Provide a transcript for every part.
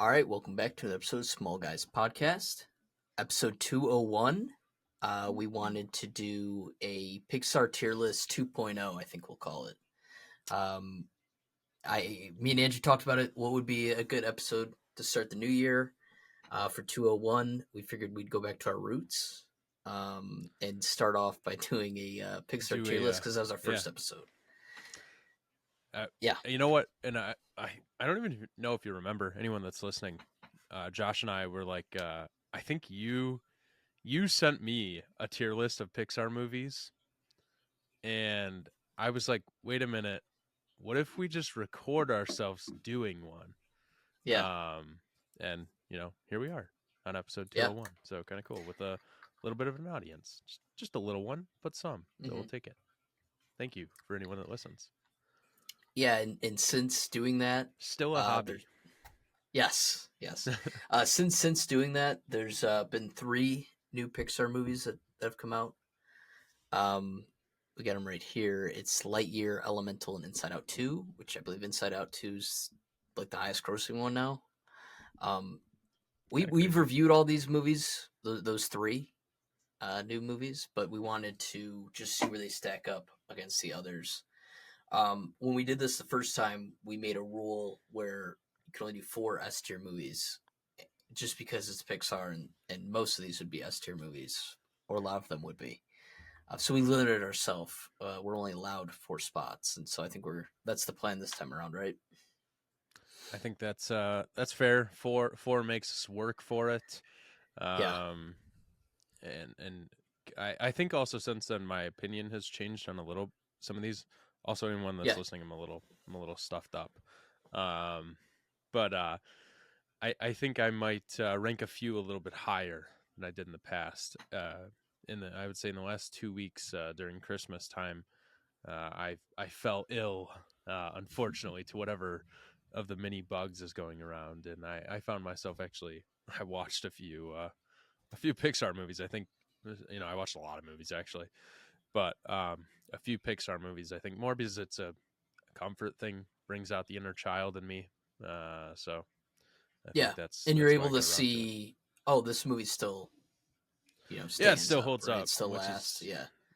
All right, welcome back to another episode of Small Guys Podcast, episode 201. We wanted to do a Pixar Tier List 2.0, I think we'll call it. Me and Andrew talked about it. What would be a good episode to start the new year? For 201, we figured we'd go back to our roots and start off by doing a Pixar Tier List because that was our first episode. Yeah. You know what? And I don't even know if you remember, anyone that's listening. Josh and I were like, I think you sent me a tier list of Pixar movies, and I was like, wait a minute, what if we just record ourselves doing one? Yeah. And here we are on episode 201. Yeah. So kind of cool with a little bit of an audience, just a little one, but some. So we'll take it. Thank you for anyone that listens. Yeah, and since doing that, still a hobby. Yes. Since doing that, there's been 3 new Pixar movies that have come out. We got them right here. It's Lightyear, Elemental, and Inside Out 2, which I believe Inside Out 2 is like the highest grossing one now. We've reviewed all these movies, those 3 new movies, but we wanted to just see where they stack up against the others. When we did this the first time, we made a rule where you could only do 4 S-tier movies, just because it's Pixar, and most of these would be S-tier movies, or a lot of them would be. So we limited ourselves. We're only allowed 4 spots, and so I think that's the plan this time around, right? I think that's fair. Four makes us work for it. Yeah. And I think also since then my opinion has changed on some of these. Also, anyone that's listening, I'm a little stuffed up. But I think I might rank a few a little bit higher than I did in the past. I would say in the last 2 weeks during Christmas time, I fell ill, unfortunately, to whatever of the mini bugs is going around, and I found myself actually. I watched a few Pixar movies. I think I watched a lot of movies actually, but a few Pixar movies. I think more because it's a comfort thing, brings out the inner child in me. So I think and you're able to see. Oh, this movie still, stands it still up, holds right? up. It still lasts.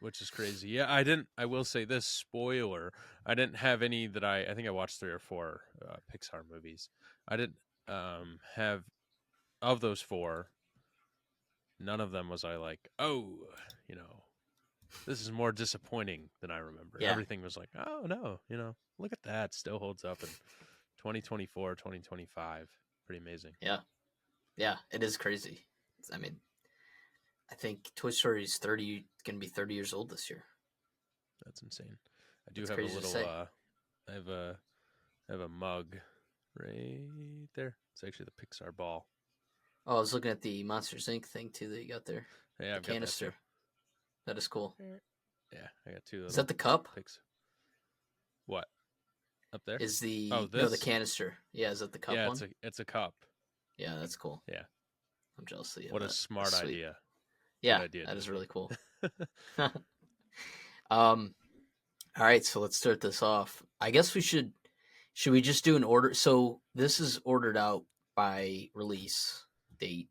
Which is crazy. Yeah, I will say this, spoiler, I didn't have any that I think I watched 3 or 4 Pixar movies. I didn't have, of those 4, none of them was I like, this is more disappointing than I remember. Yeah. Everything was like, oh no, look at that. Still holds up in 2024, 2025. Pretty amazing. Yeah, it is crazy. I mean, I think Toy Story is going to be 30 years old this year. That's insane. I do have a little, I have a mug right there. It's actually the Pixar ball. Oh, I was looking at the Monsters Inc. thing too that you got there. Yeah, the canister. That is cool. Yeah, I got 2 of those. Is that the cup? What? Up there? Is the canister. Yeah, is that the cup one? Yeah, it's a cup. Yeah, that's cool. Yeah. I'm jealous of you. What a smart idea. Yeah, that is really cool. All right, so let's start this off. I guess should we just do an order? So this is ordered out by release date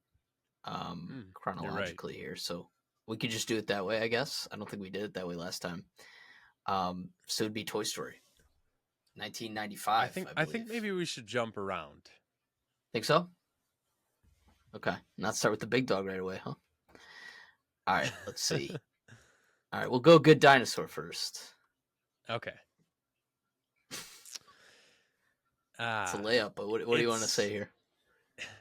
chronologically here. So we could just do it that way, I guess. I don't think we did it that way last time. So it'd be Toy Story. 1995. I think maybe we should jump around. Think so? Okay. Not start with the big dog right away, huh? All right, let's see. All right, we'll go Good Dinosaur first. Okay. It's a layup, but what do you want to say here?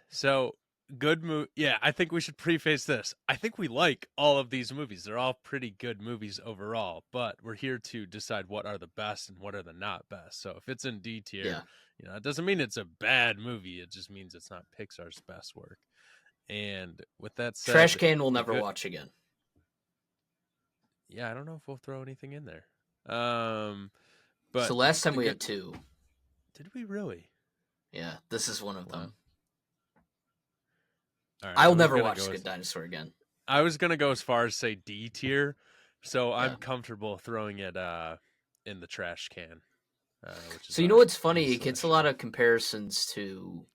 So, good movie. Yeah, I think we should preface this. I think we like all of these movies. They're all pretty good movies overall, but we're here to decide what are the best and what are the not best. So if it's in D tier, it doesn't mean it's a bad movie. It just means it's not Pixar's best work. And with that said, Trash Can we'll never watch again. Yeah, I don't know if we'll throw anything in there. But so last time we had 2. Did we really? Yeah, this is one of them. Right, I'll never watch Good Dinosaur again. I was gonna go as far as say D tier, so I'm comfortable throwing it in the trash can. So you know what's funny? It gets a lot of comparisons to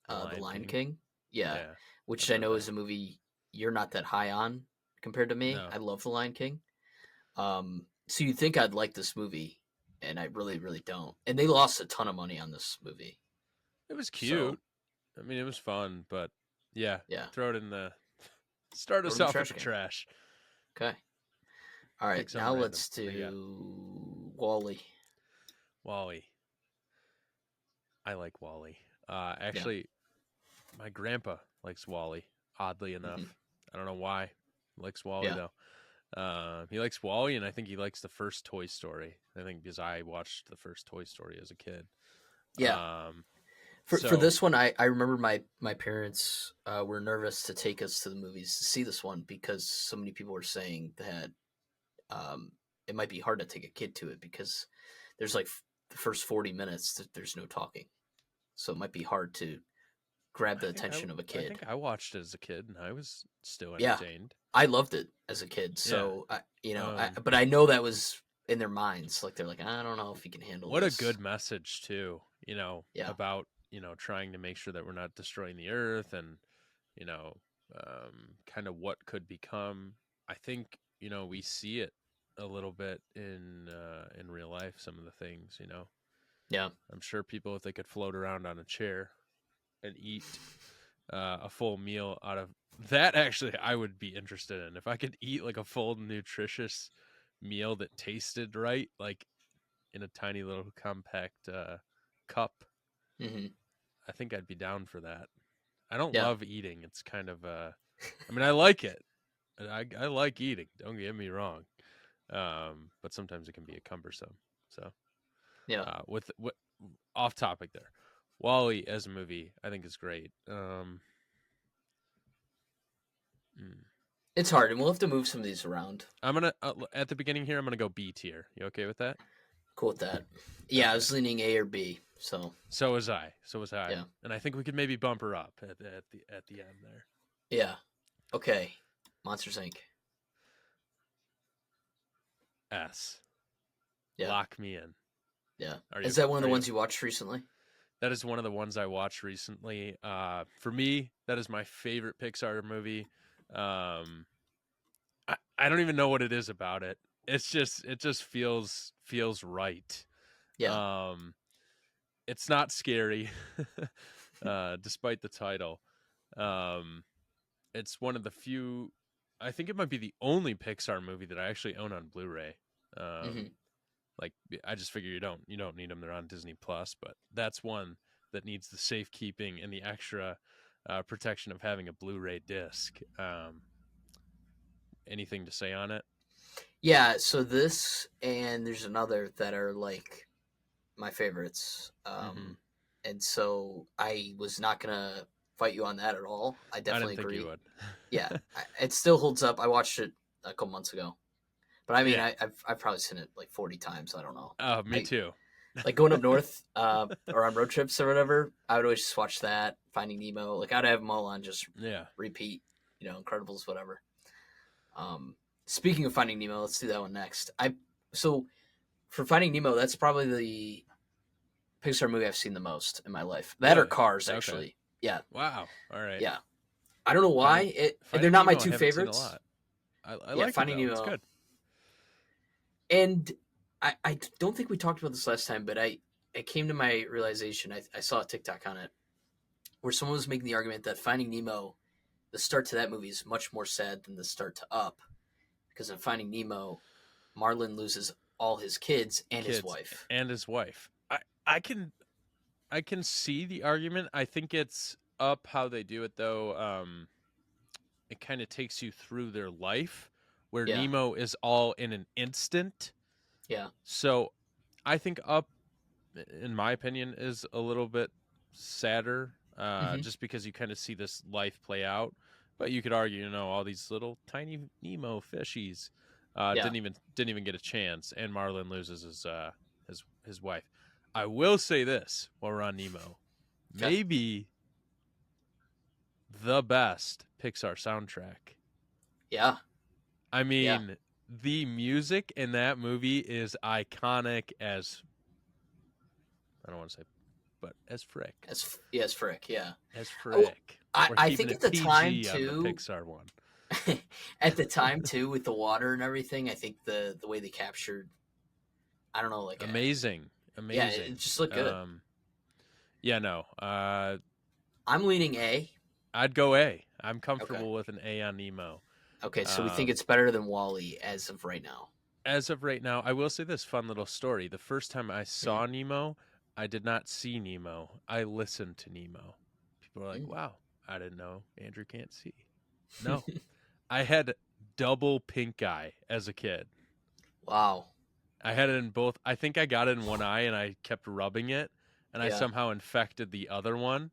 The The Lion Lion King. King. Yeah, Yeah, which I've I heard know that. is a movie you're not that high on compared to me. No, I love The Lion King. So you'd think I'd like this movie, and I really, really don't. And they lost a ton of money on this movie. it was So cute. I mean, it was fun, but yeah, yeah, throw it in the start throw it us in the off with trash the can. trash. Okay. All right. Pick Now something random. let's What do you got? do Wally. Wally. I like Wally. Yeah. Actually, my grandpa likes Wally. Oddly enough, Hmm. I don't know why. He likes Wally Yeah. though. He likes Wally, and I think he likes the first Toy Story. I think because I watched the first Toy Story as a kid. Yeah. Um, For so this one, I remember my parents were nervous to take us to the movies to see this one because so many people were saying that um, it might be hard to take a kid to it because there's like the first 40 minutes that there's no talking, so it might be hard to grab I the think I, attention of a I kid. think I watched it as a kid, and I was still Yeah, entertained. I loved it as a kid, Yeah. so Um, but I know that was in their minds, like they're like, I don't know if he can handle what a this. good message too. Yeah, About trying to make sure that we're not destroying the earth, and you know, kind of what could become. I think we see it a little bit in real life. Some of the things, yeah, I'm sure people, if they could float around on a chair and eat a full meal out of that, actually, I would be interested in. If I could eat like a full nutritious meal that tasted right, like in a tiny little compact cup, hmm, I think I'd be down for that. I don't yeah, love eating. It's kind of I mean, I like it. I like eating. Don't get me wrong. But sometimes it can be a cumbersome. So, yeah. with off topic there, Wally as a movie, I think is great. Mm. It's hard, and we'll have to move some of these around. I'm gonna at the beginning here. I'm gonna go B tier. You okay with that? Cool with that. Yeah, I Okay. was leaning A or B. So So was I. So was I. yeah, And I think we could maybe bump her up at the end there. yeah. Okay, Monsters Inc. S. Yeah, Lock me in. yeah. Are you? Is that one of the Are you? ones you watched recently? That is one of the ones I watched recently. For me, that is my favorite Pixar movie. Um, I don't even know what it is about it. It just feels right. Yeah. Um, it's not scary, despite the title. Um, it's one of the few. I think it might be the only Pixar movie that I actually own on Blu-ray. Hmm. Um, like I just figure you don't need them. They're on Disney Plus, but that's one that needs the safekeeping and the extra protection of having a Blu-ray disc. Anything to say on it? Yeah. So this and there's another that are like my favorites. Mm-hmm. And so I was not gonna fight you on that at all. I I definitely didn't think you agree. Yeah, would. it still holds up. I watched it a couple months ago, but I mean, Yeah. I've probably seen it like 40 times. I don't know. Oh, me I too. like going up north or on road trips or whatever. I would always just watch that, Finding Nemo. Like I'd have them all on just Yeah. repeat. Incredibles, whatever. Um, Speaking of Finding Nemo, let's do that one next. So for Finding Nemo, that's probably the Pixar movie I've seen the most in my life. That or Really? Cars, Okay. actually. Yeah, Wow. All right. yeah. I don't know why Finding they're Finding not my Nemo, I two haven't seen a favorites. lot. I Yeah, like it Finding though. It's Nemo, good. and I don't think we talked about this last time, but I came to my realization. I saw a TikTok on it where someone was making the argument that Finding Nemo, the start to that movie is much more sad than the start to Up, because in Finding Nemo, Marlin loses all his kids and his Kids wife. and his wife. I can see the argument. I think it's up how they do it though. It kind of takes you through their life, where Yeah, Nemo is all in an instant. yeah, So I think Up, in my opinion, is a little bit sadder, hmm, just because you kind of see this life play out. But you could argue, all these little tiny Nemo fishies yeah. didn't even get a chance, and Marlin loses his wife. I will say this while we're on Nemo, Okay, maybe the best Pixar soundtrack. yeah, I yeah, mean, the music in that movie is iconic as, I don't want to say, but as Frick. As Frick, yeah. As Oh, Frick. I We're I keeping think it at the time PG on the too. Pixar one. At the time too, with the water and everything, I think the way they captured, I don't know, like Amazing. yeah, it Amazing. just looked good. Yeah, no. I'm leaning A. I'd go A. I'm Okay. comfortable with an A on Nemo. Okay, so we think Um, it's better than Wally as of right now. as of right now, I will say this fun little story. The first time I Mm, saw Nemo, I did not see Nemo. I listened to Nemo. People are like, mm. wow, I didn't know Andrew can't see. No, I had double pink eye as a kid. Wow. I had it in both. I think I got it in one eye and I kept rubbing it and I Yeah. somehow infected the other one.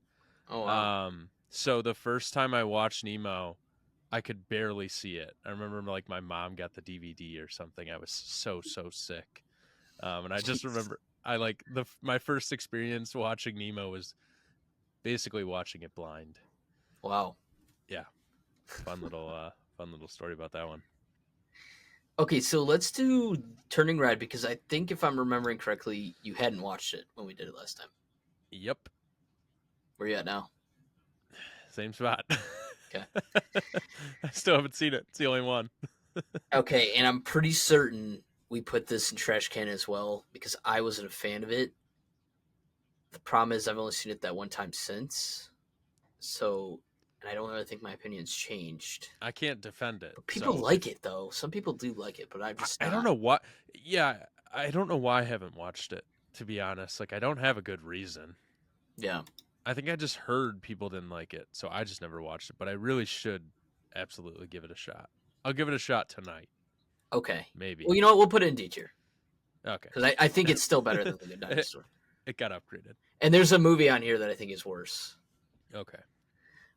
Oh wow. So the first time I watched Nemo, I could barely see it. I remember like my mom got the DVD or something. I was so sick. And I just Jeez. remember I like my first experience watching Nemo was basically watching it blind. Wow. Yeah, fun little story about that one. Okay, so let's do Turning Red because I think if I'm remembering correctly, you hadn't watched it when we did it last time. Yep, Where you at now? same spot. Okay. I still haven't seen it. It's the only one. Okay, and I'm pretty certain we put this in trash can as well because I wasn't a fan of it. The problem is I've only seen it that one time since. So, and I don't really think my opinion's changed. I can't defend it. But people So like it though. Some people do like it, but I'm just I don't not. know what. Yeah, I don't know why I haven't watched it. To be honest, like I don't have a good reason. Yeah. I think I just heard people didn't like it, so I just never watched it. But I really should absolutely give it a shot. I'll give it a shot tonight, Okay. maybe. Well, you know what? We'll put it in D tier Okay, because I think it's still better than the Good it, Dinosaur. it got upgraded. And there's a movie on here that I think is worse. Okay,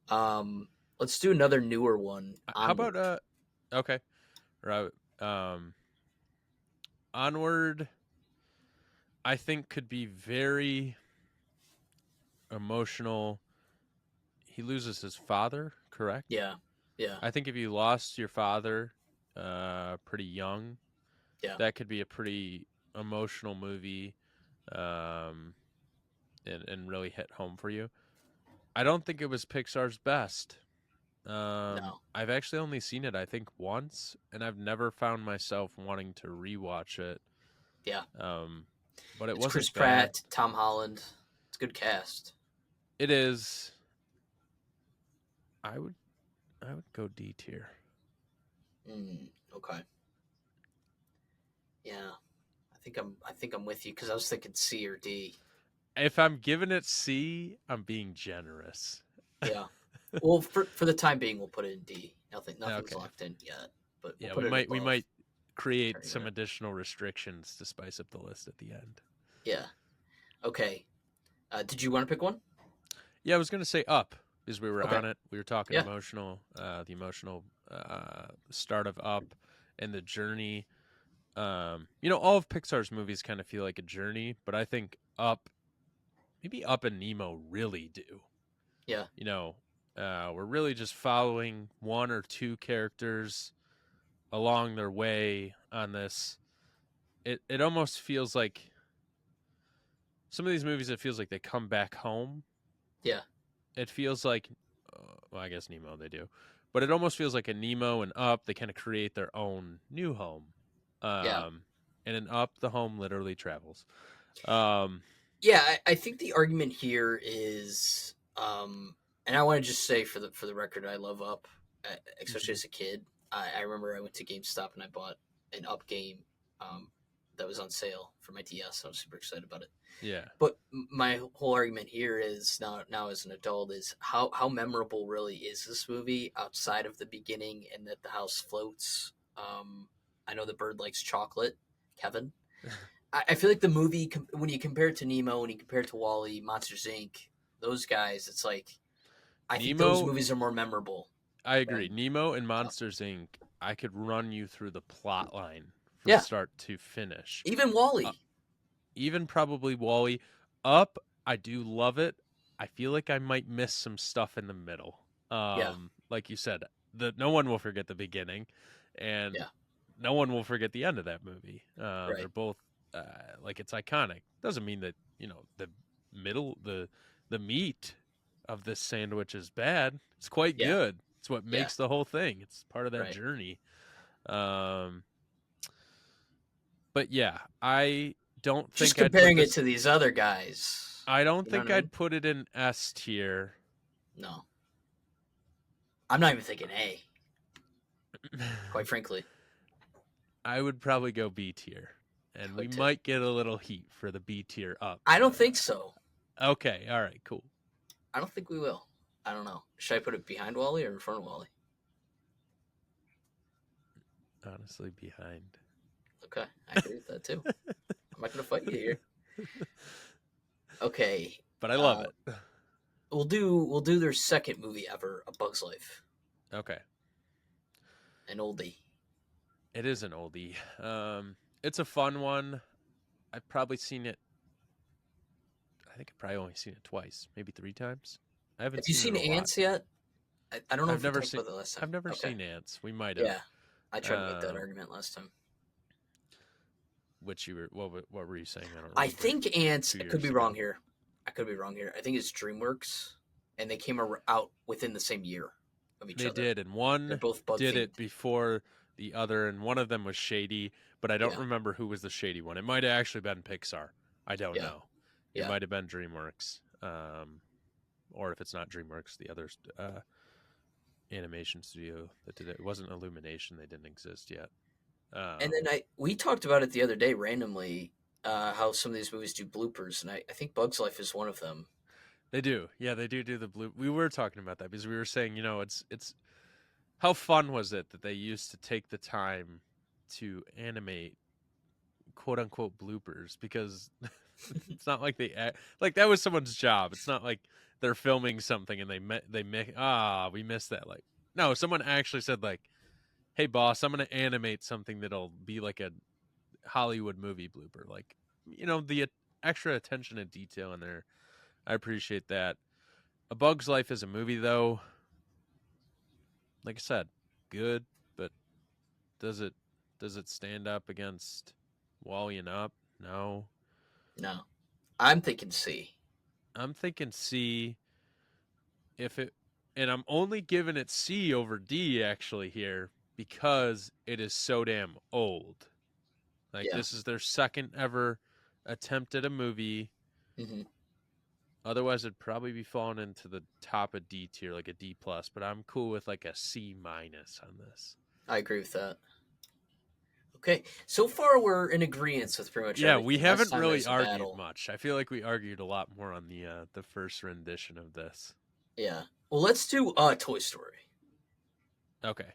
Um, let's do another newer one. how about Onward. Okay, right. Um, Onward, I think could be very emotional. He loses his father, correct? Yeah. Yeah. I think if you lost your father pretty young, Yeah. that could be a pretty emotional movie um, and really hit home for you. I don't think it was Pixar's best. No. I've actually only seen it, I think, once, and I've never found myself wanting to rewatch it. Yeah. Um, but it It's Chris wasn't bad. Pratt, Tom Holland. It's a good cast. It is. I would go D tier. Okay. Yeah. I think I'm with you because I was thinking C or D. If I'm giving it C, I'm being generous. Yeah. Well, for the time being, we'll put it in D. Nothing's Okay. locked in yet, but we'll Yeah, put we it might above create Turning some Red. additional restrictions to spice up the list at the end. Yeah. Okay. Did you want to pick one? Yeah, I was gonna say Up because we were Okay. on it. We were talking Yeah. emotional, the emotional start of Up and the journey. All of Pixar's movies kind of feel like a journey, but I think Up, maybe Up and Nemo really do. Yeah. You know, we're really just following one or two characters along their way on this. It almost feels like some of these movies. It feels like they come back home. Yeah. It feels like, well, I guess Nemo they do, but it almost feels like a Nemo and Up. They kind of create their own new home, Yeah. um, and in Up the home literally travels. Um, Yeah. I think the argument here is, and I want to just say for the record, I love Up, especially mhm. as a kid. I remember I went to GameStop and I bought an Up game, um, that was on sale for my DS. I was super excited about it. Yeah, But my whole argument here is now as an adult is how memorable really is this movie outside of the beginning and that the house floats. I know the bird likes chocolate, Kevin. I feel like the movie when you compare it to Nemo, when you compare it to Wally, Monsters Inc., those guys, it's like I think those Nemo. movies are more memorable I agree. than Nemo and Monsters Inc. I could run you through the plot line from yeah, start to finish. even Uh, Wally. even probably Wally. Up, I do love it. I feel like I might miss some stuff in the middle. Yeah, Like you said, no one will forget the beginning, and yeah, no one will forget the end of that movie. right. They're both like it's iconic. Doesn't mean that the middle the meat of this sandwich is bad. It's quite Yeah, good. It's what yeah, makes the whole thing. It's part of that right. journey. Um, but yeah, I don't Just think I'd put comparing it this. to these other guys. I don't You know think what I mean? I'd put it in S tier. No, I'm not even thinking A. Quite frankly, I would probably go B tier, I and we would too. might get a little heat for the B tier up. I don't think so. Okay, all right, cool. I don't think we will. I don't know. Should I put it behind Wally or in front of Wally? Honestly, behind. Okay, I agree with that too. I'm not gonna fight you here. Okay, But I love uh, it. we'll do their second movie ever, A Bug's Life, Okay, an oldie. it is an oldie. It's a fun one. I've probably seen it. I think I've probably only seen it twice, maybe 3 times. I Have haven't you seen it seen a lot. Ants yet? I don't know I've if we never talked seen. about that last time. I've never Okay, seen Ants. We might have. yeah, I tried to make that argument last time. Which you were what were you saying? I don't I remember. think Ants. 2 I could years be ago. wrong here. I could be wrong here. I think it's DreamWorks, and they came out within the same year of each They other. did, and They're one both bug did themed. it before the other, and one of them was shady, but I don't Yeah, remember who was the shady one. It might have actually been Pixar. I don't yeah, know. It yeah. might have been DreamWorks, or if it's not DreamWorks, the other animation studio that did it. It wasn't Illumination; they didn't exist yet. And then we talked about it the other day randomly, how some of these movies do bloopers, and I think Bugs Life is one of them. They do, yeah, they do the blue. We were talking about that because we were saying, it's how fun was it that they used to take the time to animate quote unquote bloopers because it's not like like that was someone's job. It's not like they're filming something and we missed that. Like no, someone actually said like, "Hey boss, I'm going to animate something that'll be like a Hollywood movie blooper." Like the extra attention to detail in there. I appreciate that. A Bug's Life is a movie though. Like I said, good, but does it stand up against Wally and Up? No. No, I'm thinking C. I'm thinking C. If it, and I'm only giving it C over D actually here because it is so damn old. Like Yeah. this is their second ever attempt at a movie. Hmm. Otherwise, it'd probably be falling into the top of D tier, like a D plus. But I'm cool with like a C minus on this. I agree with that. Okay, so far we're in agreement with pretty much Yeah, we everything. Last haven't time it really was a argued battle. much. I feel like we argued a lot more on the first rendition of this. Yeah. Well, let's do Toy Story. Okay,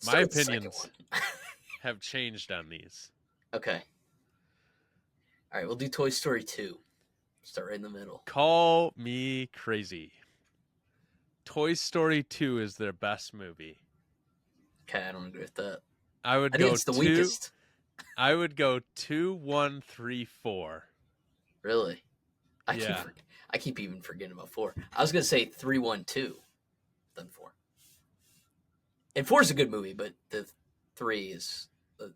my Start with the second opinions one. have changed on these. Okay. All right, we'll do Toy Story 2. Start right in the middle. Call me crazy. Toy Story 2 is their best movie. Okay, I don't agree with that. I would I think go it's the two. weakest. I would go 2, 1, 3, 4. Really? I keep Yeah. I keep even forgetting about 4. I was gonna say 3, 1, 2, then 4. And 4 is a good movie, but the 3 is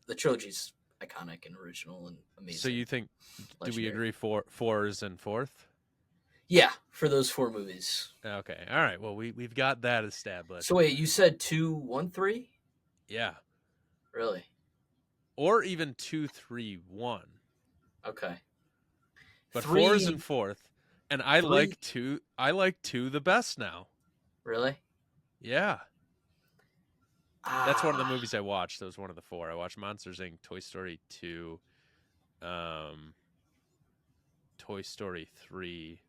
the trilogy's iconic and original and amazing. So you think? Do we Legendary. agree? Four is in fourth. Yeah, for those 4 movies. Okay. All right. Well, we've got that established. So wait, you said 2, 1, 3? Yeah. Really? Or even 2, 3, 1. Okay. But 3, 4 is in fourth, and I 3. like 2. I like 2 the best now. Really? Yeah. That's one of the Ah, movies I watched. That was one of the 4. I watched Monsters Inc., Toy Story 2, Toy Story 3.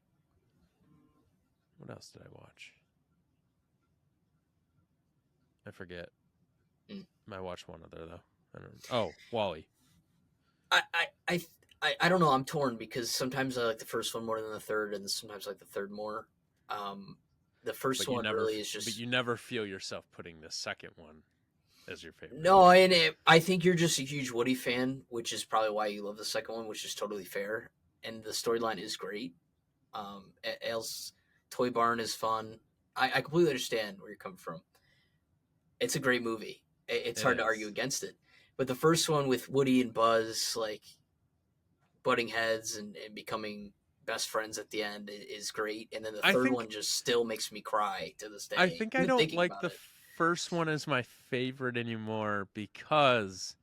What else did I watch? I forget. I watched one other though. I don't. Oh, Wally. I, I, I, I don't know. I'm torn because sometimes I like the first one more than the third, and sometimes I like the third more. The first one really is But just you never feel yourself putting the second one as your favorite. no, and I think you're just a huge Woody fan, which is probably why you love the second one, which is totally fair. And the storyline is great. Ale's Toy Barn is fun. I completely understand where you're coming from. It's a great movie. It's It hard to argue is. against it. But the first one with Woody and Buzz, like butting heads and becoming best friends at the end is great, and then the I third think one just still makes me cry to this I day, think I even don't thinking like about the it. first one as my favorite anymore because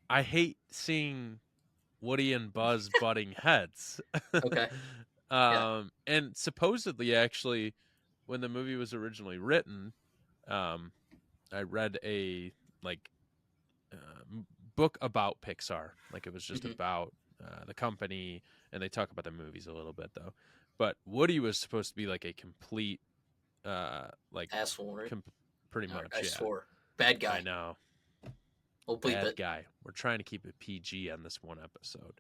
I hate seeing Woody and Buzz butting heads. Okay. Yeah. And supposedly, actually, when the movie was originally written, um, I read a like book about Pixar. Like it was just Hmm. about the company, and they talk about the movies a little bit though. But Woody was supposed to be like a complete, like, Asshole, right? com- pretty much, I yeah. swore. Bad I guy. know, We'll bleep bad it. guy. We're trying to keep it PG on this one episode.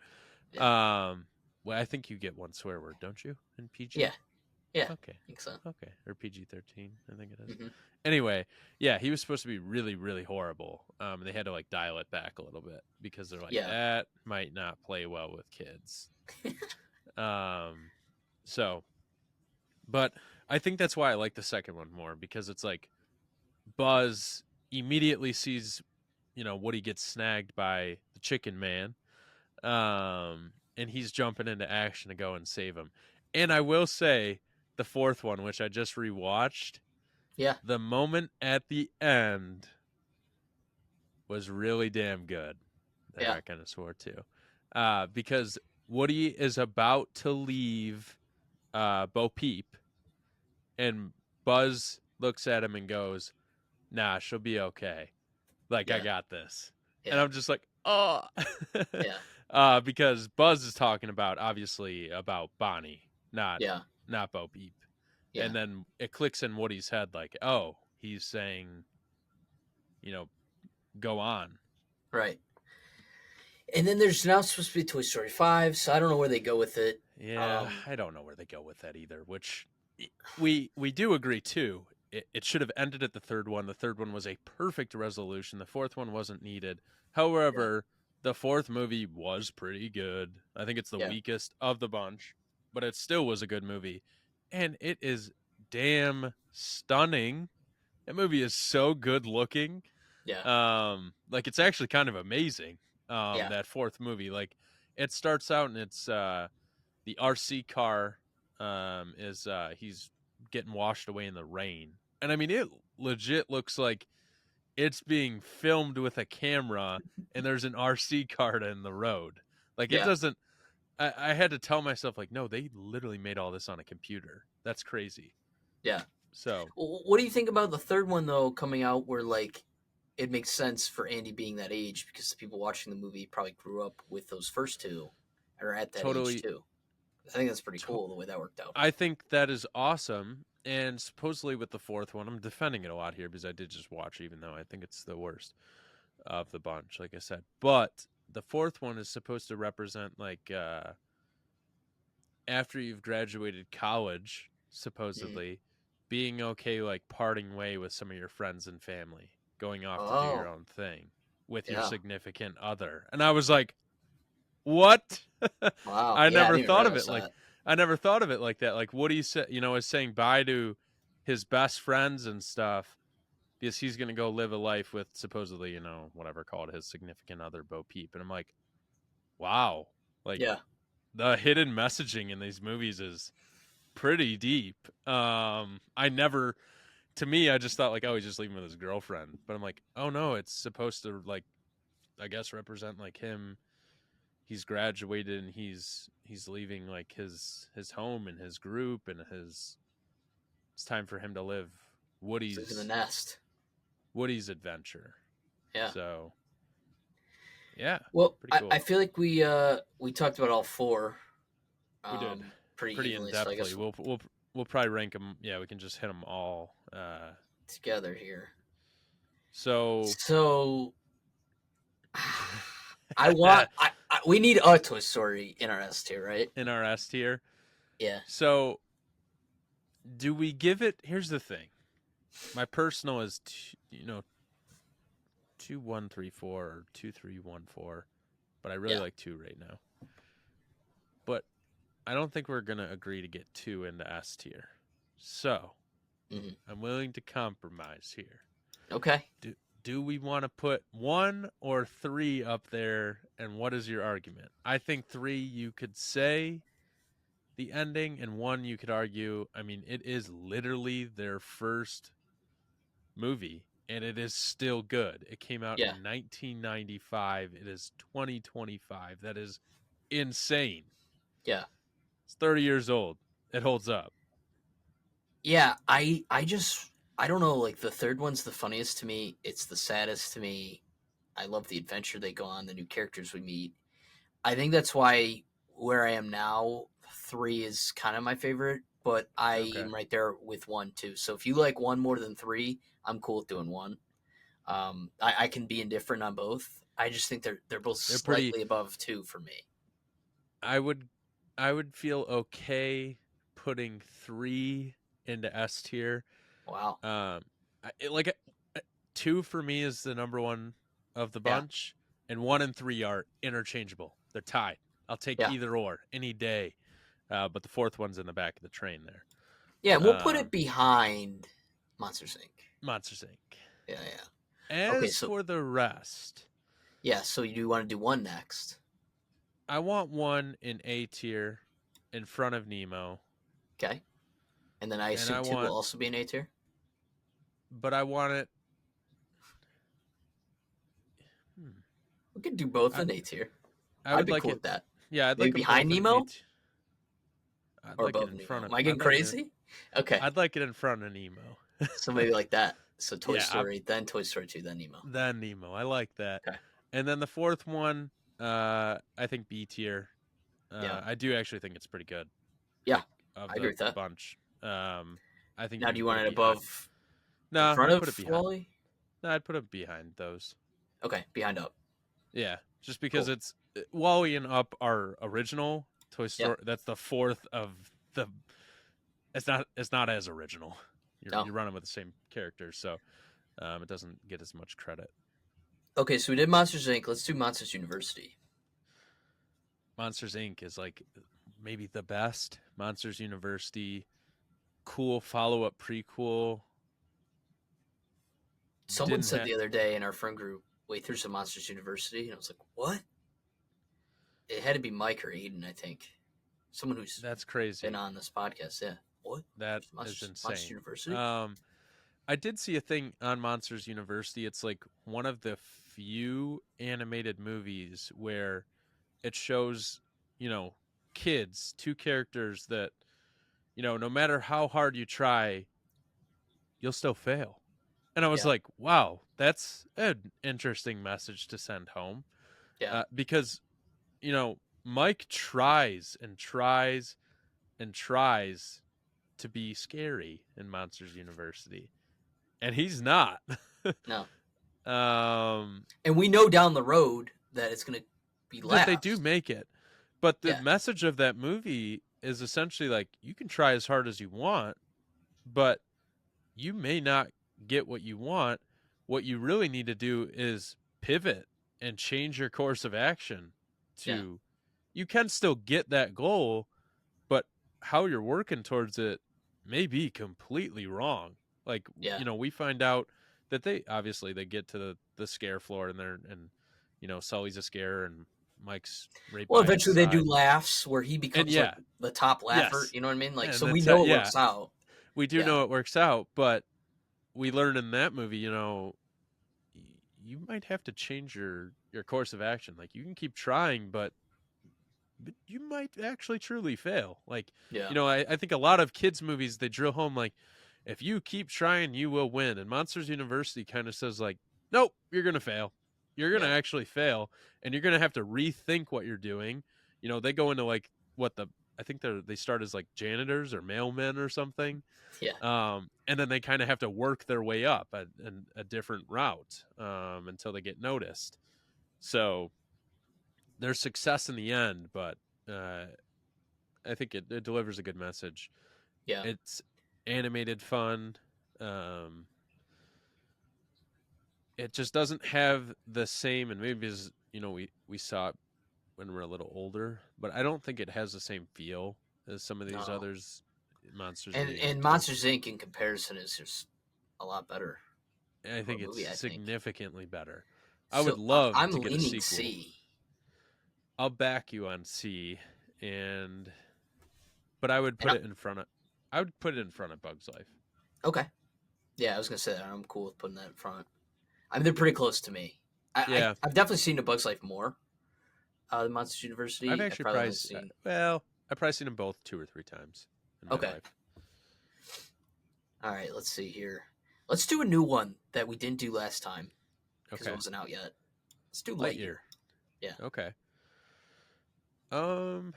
Yeah. Um, well, I think you get one swear word, don't you, in PG? Yeah. Yeah. Okay. I think so. Okay. Or PG-13, I think it is. Hmm. Anyway, yeah, he was supposed to be really, really horrible. They had to like dial it back a little bit because they're like, Yeah. that might not play well with kids. Um, so, but I think that's why I like the second one more because it's like Buzz immediately sees, Woody gets snagged by the chicken man. And he's jumping into action to go and save him. And I will say, the fourth one, which I just rewatched, Yeah. the moment at the end was really damn good. There, Yeah. I kind of swore too, because Woody is about to leave Bo Peep, and Buzz looks at him and goes, "Nah, she'll be okay. Like I Yeah. got this." And Yeah. I'm just like, "Oh," Yeah. because Buzz is talking about obviously about Bonnie, not Yeah. not Bo Peep. Yeah. And then it clicks in Woody's head like, "Oh, he's saying, you know, go on." Right. And then there's now supposed to be Toy Story 5, so I don't know where they go with it. Yeah, Um, I don't know where they go with that either. Which we do agree too. It should have ended at the third one. The third one was a perfect resolution. The fourth one wasn't needed. yeah. However, the fourth movie was pretty good. I think it's the Yeah. weakest of the bunch, but it still was a good movie, and it is damn stunning. That movie is so good looking. Yeah. Like it's actually kind of amazing. Yeah. That fourth movie, like it starts out and it's the RC car is he's getting washed away in the rain. And I mean it legit looks like it's being filmed with a camera and there's an RC car in the road. Like it Yeah. doesn't I had to tell myself like no, they literally made all this on a computer. That's crazy. Yeah. So What do you think about the third one though coming out where like it makes sense for Andy being that age because the people watching the movie probably grew up with those first two or at that age totally too. I think that's pretty to- cool the way that worked out. I think that is awesome. And supposedly with the fourth one, I'm defending it a lot here because I did just watch, even though I think it's the worst of the bunch, like I said. But the fourth one is supposed to represent like after you've graduated college, Mhm. supposedly being okay, like parting way with some of your friends and family, going off to do your Oh, own thing with your yeah. significant other. And I was like, what? Wow. I Yeah, I never didn't even thought of realize it like that. I never thought of it like that. Like Woody said, is saying bye to his best friends and stuff because he's gonna go live a life with supposedly, whatever called his significant other, Bo Peep. And I'm like, wow, like Yeah. the hidden messaging in these movies is pretty deep. I never, to me, I just thought like, oh, he's just leaving with his girlfriend. But I'm like, oh no, it's supposed to like, I guess represent like him. He's graduated and he's leaving like his home and his group and his. It's time for him to live Sleep in the Woody's nest. Woody's adventure. Yeah. So yeah, Well, pretty I cool. feel like we talked about all four We did pretty pretty in evenly, so I depthly. guess We'll probably rank them. Yeah, we can just hit them all. together here. So So I want we need a Toy Story in our S tier, right? in our S tier. Yeah. So do we give it? Here's the thing. My personal is 2 1 3 4 or 2 3 1 4, but I really Yeah. like 2 right now. But I don't think we're gonna agree to get 2 into S tier. So Hmm. I'm willing to compromise here. Okay. Do we want to put 1 or 3 up there? And what is your argument? I think 3 you could say the ending, and one you could argue, I mean, it is literally their first movie, and it is still good. It came out Yeah, in 1995. It is 2025. That is insane. yeah, It's 30 years old. It holds up. yeah. I don't know. Like the third one's the funniest to me. It's the saddest to me. I love the adventure they go on, the new characters we meet. I think that's why where I am now, three is kind of my favorite, but I Okay. am right there with one too. So if you like one more than three, I'm cool with doing one. I can be indifferent on both. I just think they're both They're pretty slightly above two for me. I would I would feel okay putting 3 into S tier. Wow. Um like 2 for me is the number one of the Yeah. bunch, and 1 and 3 are interchangeable. They're tied. I'll take Yeah. either or any day. But the fourth one's in the back of the train there. Yeah. We'll put it Um, behind Monsters Inc. Monsters Inc. Yeah. Yeah. Okay. As So for the rest, yeah. So you do want to do one next? I want one in A tier in front of Nemo, Okay. And then I and assume two will also be an A tier. I want it. Hmm, We could do both I in A tier. I I'd would be like cool it. with that. Yeah, I'd Maybe like them behind both in Nemo I'd or like it above in Nemo. front of. Am I getting crazy? Okay. I'd like it in front of Nemo. So maybe like that. So Toy Yeah, Story, then Toy Story 2, then Nemo. then Nemo. I like that. Okay. And then the fourth one, I think B tier. Yeah. I do actually think it's pretty good. Yeah. Like of I agree the with that. bunch. I think Now, you do can you put want it it behind. above, in Nah, front I'd put it of behind. Wally? Nah, I'd put it behind those. Okay. Behind up. Yeah, just because Cool. it's Wally and Up are original Toy Yeah. Story. That's the fourth of the. It's not as original. No. You're running with the same characters, so it doesn't get as much credit. Okay. So we did Monsters Inc. Let's do Monsters University. Monsters Inc. is like maybe the best. Monsters University, cool follow up prequel. Someone Didn't said have the other day in our friend group, wait, there's a Monsters University. And I was like, what? It had to be Mike or Aiden, I think. Someone who's That's been crazy. on this podcast. Yeah. What? That There's is Monsters insane. University? Um, I did see a thing on Monsters University. It's like one of the few animated movies where it shows, you know, kids, two characters that, no matter how hard you try, you'll still fail. And I was Yeah. like, wow, that's an interesting message to send home. Yeah. Because, Mike tries and tries and tries to be scary in Monsters University, and he's not. No. um, And we know down the road that it's going to be that they do laughs. make it. But the Yeah. message of that movie is essentially like you can try as hard as you want, but you may not get what you want. What you really need to do is pivot and change your course of action Yeah. to you can still get that goal, but how you're working towards it may be completely wrong. Like, Yeah. we find out that they get to the scare floor and Sully's a scare and Mike's right Well, by his eventually they do side. laughs where he And becomes like yeah, the top laugher. yes. You know what I mean? Like, And so we that's know it yeah, works out. we do Yeah. know it works out, but we learn in that movie, you might have to change your course of action. Like you can keep trying, but you might actually truly fail. Like, Yeah. I think a lot of kids' movies, they drill home, like, if you keep trying, you will win. And Monsters University kind of says, like, nope, you're going to fail. You're going to Yeah. actually fail. And you're going to have to rethink what you're doing. They go into like I think they start as like janitors or mailmen or something. Yeah. And then they kind of have to work their way up a different route until they get noticed. So there's success in the end, but I think it delivers a good message. Yeah. It's animated fun. Um, it just doesn't have the same, and maybe because we saw it when we were a little older, but I don't think it has the same feel as some of these No. others monsters And we get to. Monsters Inc. in comparison is just a lot better And I of a think it's movie. I think. significantly better. I would So love I'm to get a leaning sequel. C. I'll back you on C, and but I would And put it in front of. I would put it in front of Bug's Life. okay, yeah, I was gonna say that. I'm cool with putting that in front. I mean, they're pretty close to me. Yeah, I've definitely seen A Bug's Life more than Monsters I've University. I've actually probably probably only seen. I've probably seen them both 2 or 3 times in my Okay, life. all right. Let's see here. Let's do a new one that we didn't do last time because it Okay, wasn't out yet. Let's do Lightyear. Lightyear. Yeah, Okay. Um,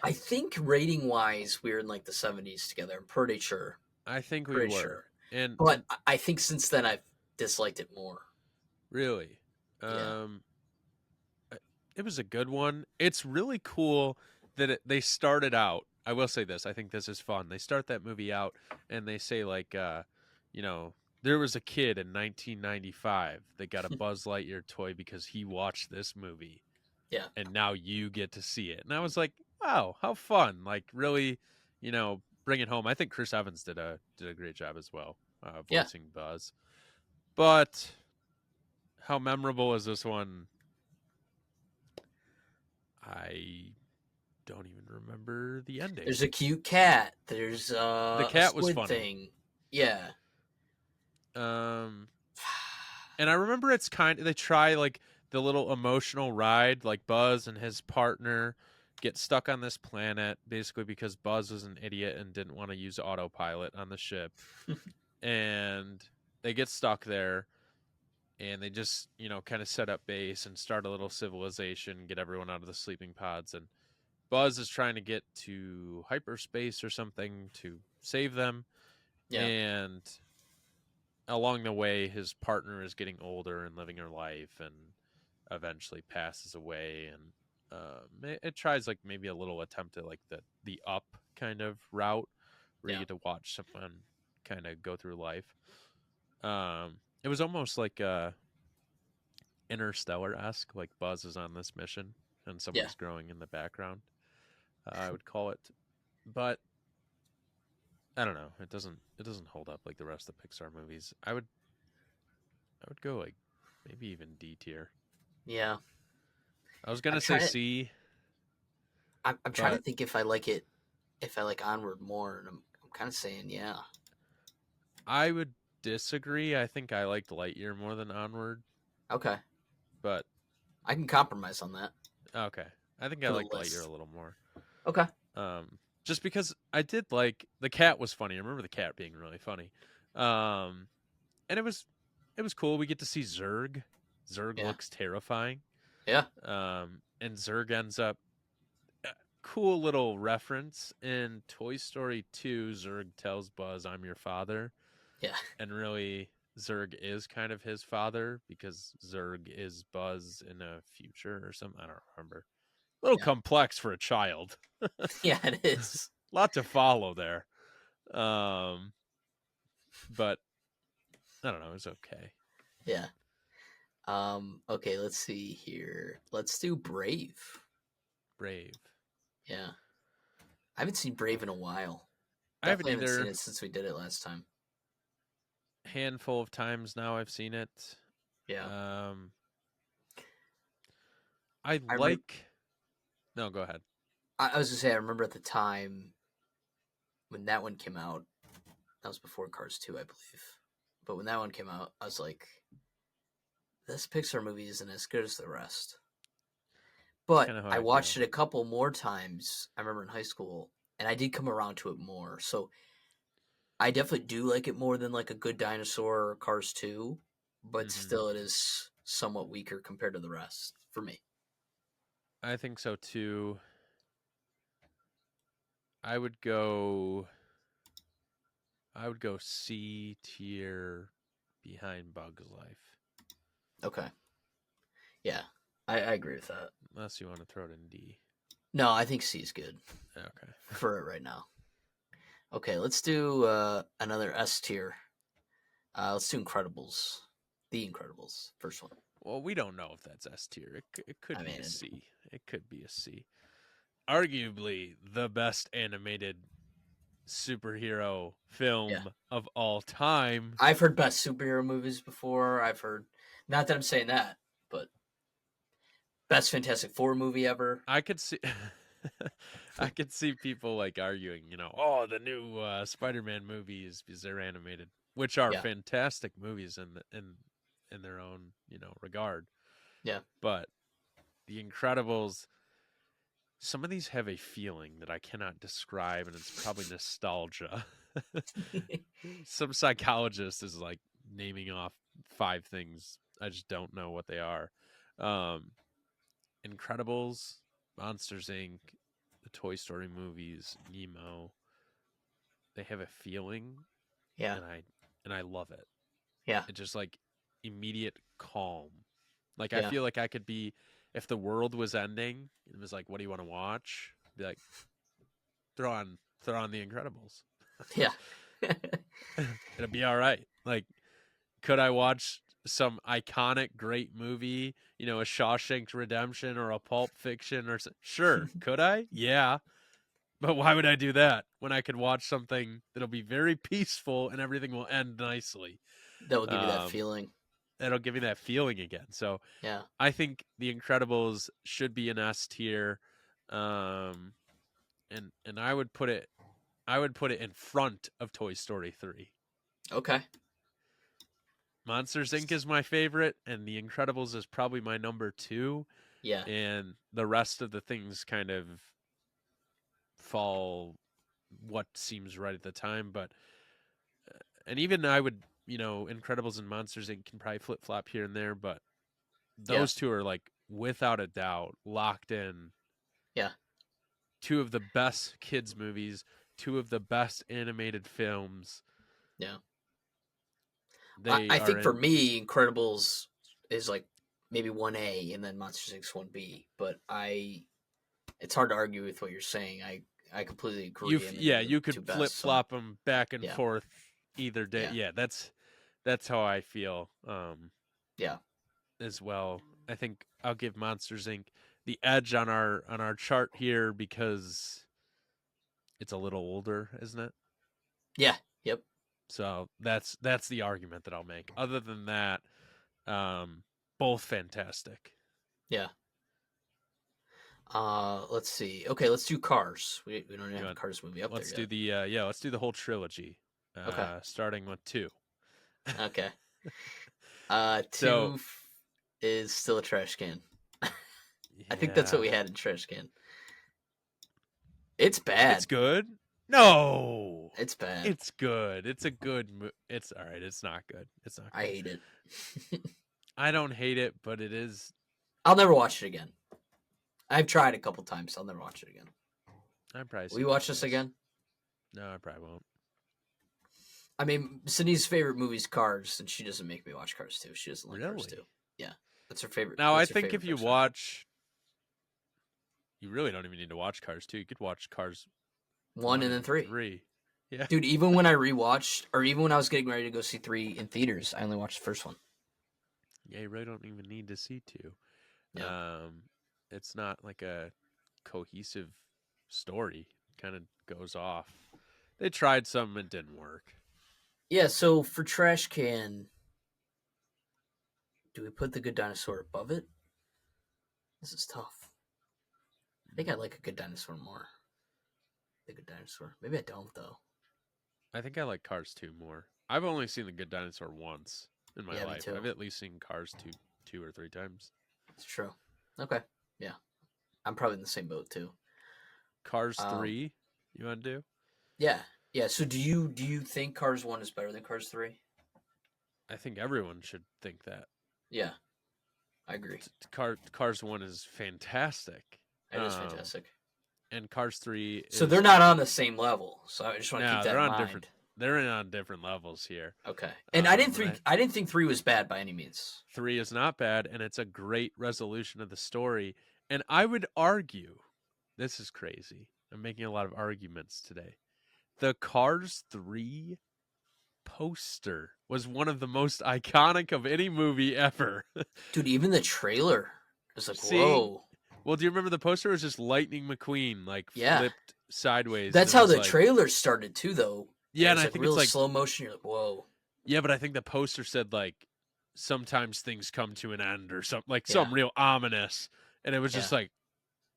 I think rating wise, we're in like the 70s together. I'm pretty sure. I think we Pretty were, sure. and But I think since then I've disliked it more. really, Yeah. um, it was a good one. It's really cool that they started out. I will say this. I think this is fun. They start that movie out and they say like, you know, there was a kid in 1995 that got a Buzz Lightyear toy because he watched this movie, Yeah. and now you get to see it. And I was like, wow, how fun! Like really, bring it home. I think Chris Evans did a great job as well, Yeah. voicing Buzz. But how memorable is this one? I don't even remember the ending. There's a cute cat. There's The a cat was squid funny. thing. Yeah. Um, and I remember it's they try like the little emotional ride, like Buzz and his partner get stuck on this planet basically because Buzz was an idiot and didn't want to use autopilot on the ship. And they get stuck there and they just, kind of set up base and start a little civilization, get everyone out of the sleeping pods. And Buzz is trying to get to hyperspace or something to save them. Yeah. And along the way, his partner is getting older and living her life and eventually passes away. And it tries like maybe a little attempt at like the up kind of route where you Yeah. get to watch someone kind of go through life. It was almost like Interstellar-esque, like Buzz is on this mission and Yeah. someone's growing in the background. I would call it, but I don't know. It doesn't hold up like the rest of the Pixar movies. I would go like maybe even D tier. Yeah. I was gonna I'm say trying to C, I'm trying to but think if I like it if I like Onward more and I'm kind of saying yeah. I would disagree. I think I liked Lightyear more than Onward, Okay. but I can compromise on that okay. I think I for the liked Lightyear a list. little more. Okay. Just because I did like the cat was funny. I remember the cat being really funny. And it was cool. We get to see Zurg. Zurg Yeah. looks terrifying. Yeah. And Zurg ends up cool little reference in Toy Story 2. Zurg tells Buzz, "I'm your father," Yeah. and really Zurg is kind of his father because Zurg is Buzz in a future or something. I don't remember. A little Yeah. complex for a child. Yeah, it is. Lot to follow there. But I don't know. It was okay. Yeah. Okay, let's see here. Let's do Brave. Brave. Yeah. I haven't seen Brave in a while. I haven't Definitely haven't seen either. it since we did it last time. Handful of times now I've seen it. Yeah. Um, I I remember like. No, go ahead. I was gonna say I remember at the time when that one came out, that was before Cars 2, I believe. But when that one came out, I was like, this Pixar movie isn't as good as the rest. It's But kind of how I I watched feel. it a couple more times, I remember in high school, and I did come around to it more. So I definitely do like it more than like a Good Dinosaur or Cars 2, but Hmm. still it is somewhat weaker compared to the rest for me. I think so too. I would go. I would go C tier behind Bug's Life, Okay. Yeah. I agree with that. unless you want to throw it in D. No, I think C is good Okay. for it right now. Okay, let's do another S tier. Let's do Incredibles. The Incredibles, first one. Well, we don't know if that's S tier. It I could be a mean, C. It could be a C. Arguably the best animated superhero yeah. film of all time. I've heard best superhero movies before. I've heard, not that I'm saying that, but best Fantastic Four movie ever. I could see I could see people like arguing, oh, the new Spider-Man movies because they're animated, which are Yeah, fantastic movies in their own, regard. yeah, But The Incredibles, some of these have a feeling that I cannot describe, and it's probably nostalgia. Some psychologist is like naming off 5 things. I just don't know what they are. Um, Incredibles, Monsters Inc., the Toy Story movies, Nemo. They have a feeling, yeah, and I love it. yeah, It's just like immediate calm. Like I yeah, feel like I could be if the world was ending and it was like, what do you want to watch? Be like, throw on The Incredibles. yeah, It'll be all right. Like, could I watch some iconic great movie, a Shawshank Redemption or a Pulp Fiction or sure, could I? Yeah. But why would I do that when I could watch something that'll be very peaceful and everything will end nicely? that will give you that Um, feeling. that'll give me that feeling again. So Yeah, I think The Incredibles should be an S tier, and I would put it in front of Toy Story 3. okay, Monsters Inc. is my favorite, and The Incredibles is probably my number 2, yeah, and the rest of the things kind of fall what seems right at the time. But and even I would, Incredibles and Monsters Inc. can probably flip flop here and there, but yeah, those two are like without a doubt locked in. yeah. 2 of the best kids movies, 2 of the best animated films. Yeah. They I are think for in. me, Incredibles is like maybe 1A and then Monsters Inc. 1B. But it's hard to argue with what you're saying. I completely agree. I mean, they're the You two could flip best. So flop them back and yeah, forth either day. yeah, Yeah, that's how I feel yeah, as well. I think I'll give Monsters Inc. the edge on our chart here because it's a little older, isn't it? yeah, yep, So that's the argument that I'll make. Other than that, both fantastic. yeah. Let's see. Okay, let's do Cars. We don't even You have a want Cars movie up there let's do yet. let's do the whole trilogy. Okay, Starting with 2. okay. So, Is still a trash can. I think that's what yeah. we had in trash can. It's It's bad. good. No. It's bad. It's good. It's a good it's all right. It's not good. It's not I good. hate it. I don't hate it, but it is. I'll never watch it again. I've tried a couple times. I'll never watch it again. I've probably Will seen you it watch this twice. again? No, I probably won't. I mean, Sydney's favorite movie is Cars, and she doesn't make me watch Cars 2. She doesn't like Cars 2. Really? Yeah, that's her favorite. Now, I That's her think favorite if you Pixar. watch, you really don't even need to watch Cars 2. You could watch Cars One 1 and then and three. 3. Yeah. Dude, even when I rewatched, or even when I was getting ready to go see 3 in theaters, I only watched the first one. Yeah, you really don't even need to see 2. Yeah. It's not like a cohesive story. Kind of goes off. They tried some and didn't work. Yeah, so for Trash Can, do we put The Good Dinosaur above it? This is tough. I think I like A Good Dinosaur more. The Good Dinosaur. Maybe I don't, though. I think I like Cars 2 more. I've only seen The Good Dinosaur once in my Yeah, me life. too. I've at least seen Cars 2 or 3 times. It's true. Okay. Yeah. I'm probably in the same boat, too. Cars Um, 3, you want to do? yeah. Yeah. So do you think Cars 1 is better than Cars 3? I think everyone should think that. Yeah. I agree. Cars 1 is fantastic. It is fantastic. And Cars 3 So is they're not on the same level. So I just want to no, keep that they're in on mind. on different levels here. Okay. And I didn't And think I didn't think 3 was bad by any means. 3 is not bad, and it's a great resolution of the story. And I would argue, this is crazy. I'm making a lot of arguments today. The Cars 3 poster was one of the most iconic of any movie ever. Dude, even the trailer is like, See? whoa. Well, do you remember the poster? It was just Lightning McQueen, like Yeah. flipped sideways. That's and it how was the like, trailer started too, though. yeah, It and was I like think it's real like, slow motion. You're like, whoa. yeah, but I think the poster said like, sometimes things come to an end or something, like Yeah. something real ominous. And it was just Yeah. like,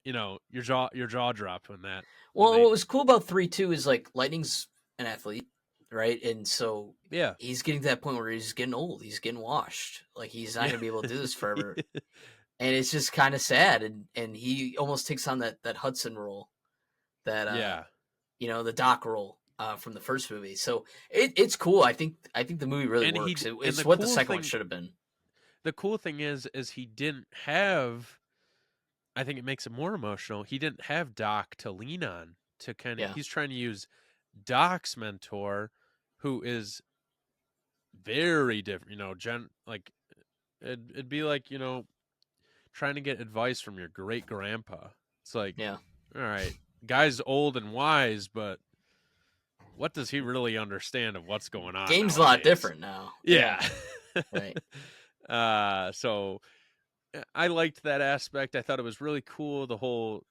your jaw dropped when that when Well, they what was cool about 3 too is like Lightning's an athlete, right? And so yeah he's getting to that point where he's getting old. He's getting washed. Like he's not yeah gonna be able to do this forever. And it's just kind of sad. And he almost takes on that Hudson role, that yeah. the Doc role from the first movie. So it's cool. I think the movie really And works. and It's what the second one should have been. the cool thing is he didn't have. I think it makes it more emotional. He didn't have Doc to lean on to kind of. Yeah, He's trying to use Doc's mentor, who is very different. Like it'd be like trying to get advice from your great grandpa. It's like, yeah. all right, guy's old and wise, but what does he really understand of what's going on Game's a lot nowadays? different now. Yeah, Yeah. right. So I liked that aspect. I thought it was really cool. The whole,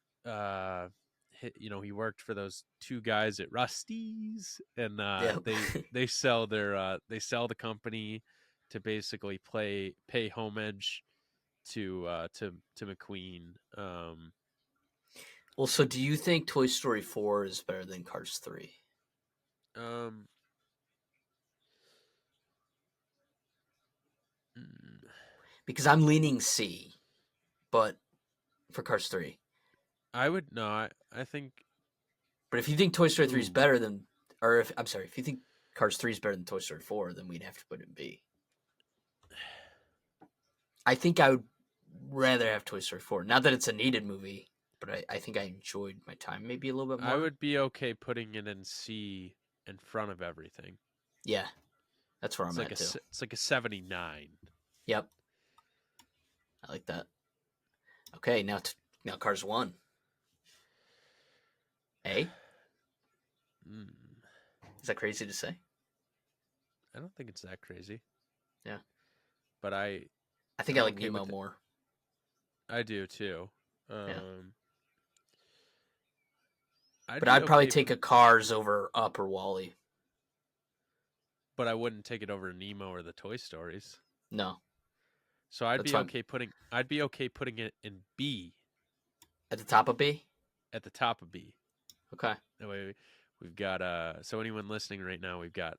he worked for those two guys at Rusty's, and Yeah. they sell the company to basically pay homage to McQueen. Well, so do you think Toy Story 4 is better than Cars 3? Um, mm, Because I'm leaning C, but for Cars 3. I would no. I think. But if you think Toy Story 3 is Ooh, better than, or if I'm sorry, if you think Cars 3 is better than Toy Story 4, then we'd have to put it in B. I think I would rather have Toy Story 4. Not that it's a needed movie, but I think I enjoyed my time maybe a little bit I more. would be okay putting it in C in front of everything. Yeah, that's where I'm at too. It's like a 79. Yep, I like that. Okay, now Cars 1. A? Mm, Is that crazy to say? I don't think it's that crazy, Yeah. but I think I I'm like okay Nemo with it. more. I do too. Yeah. I'd But be I'd probably okay, take a Cars over Up or Wally. but I wouldn't take it over Nemo or the Toy Stories. No, So that's fine. I'd be okay putting it in B At the top of B? at the top of B. Okay. That way we've got so anyone listening right now, we've got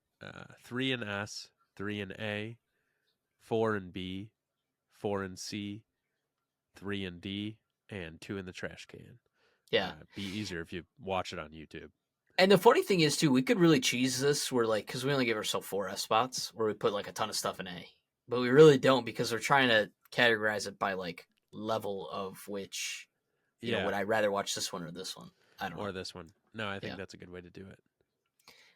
3 in S, 3 in A, 4 in B, 4 in C, 3 in D, and 2 in the trash can. Yeah. Be easier if you watch it on YouTube. And the funny thing is, too, we could really cheese this. We're like, because we only give ourselves 4 S spots where we put like a ton of stuff in A. But we really don't because we're trying to categorize it by like level of which, Yeah, would I rather watch this one or this one? I don't know. or this one. No, I think Yeah. that's a good way to do it.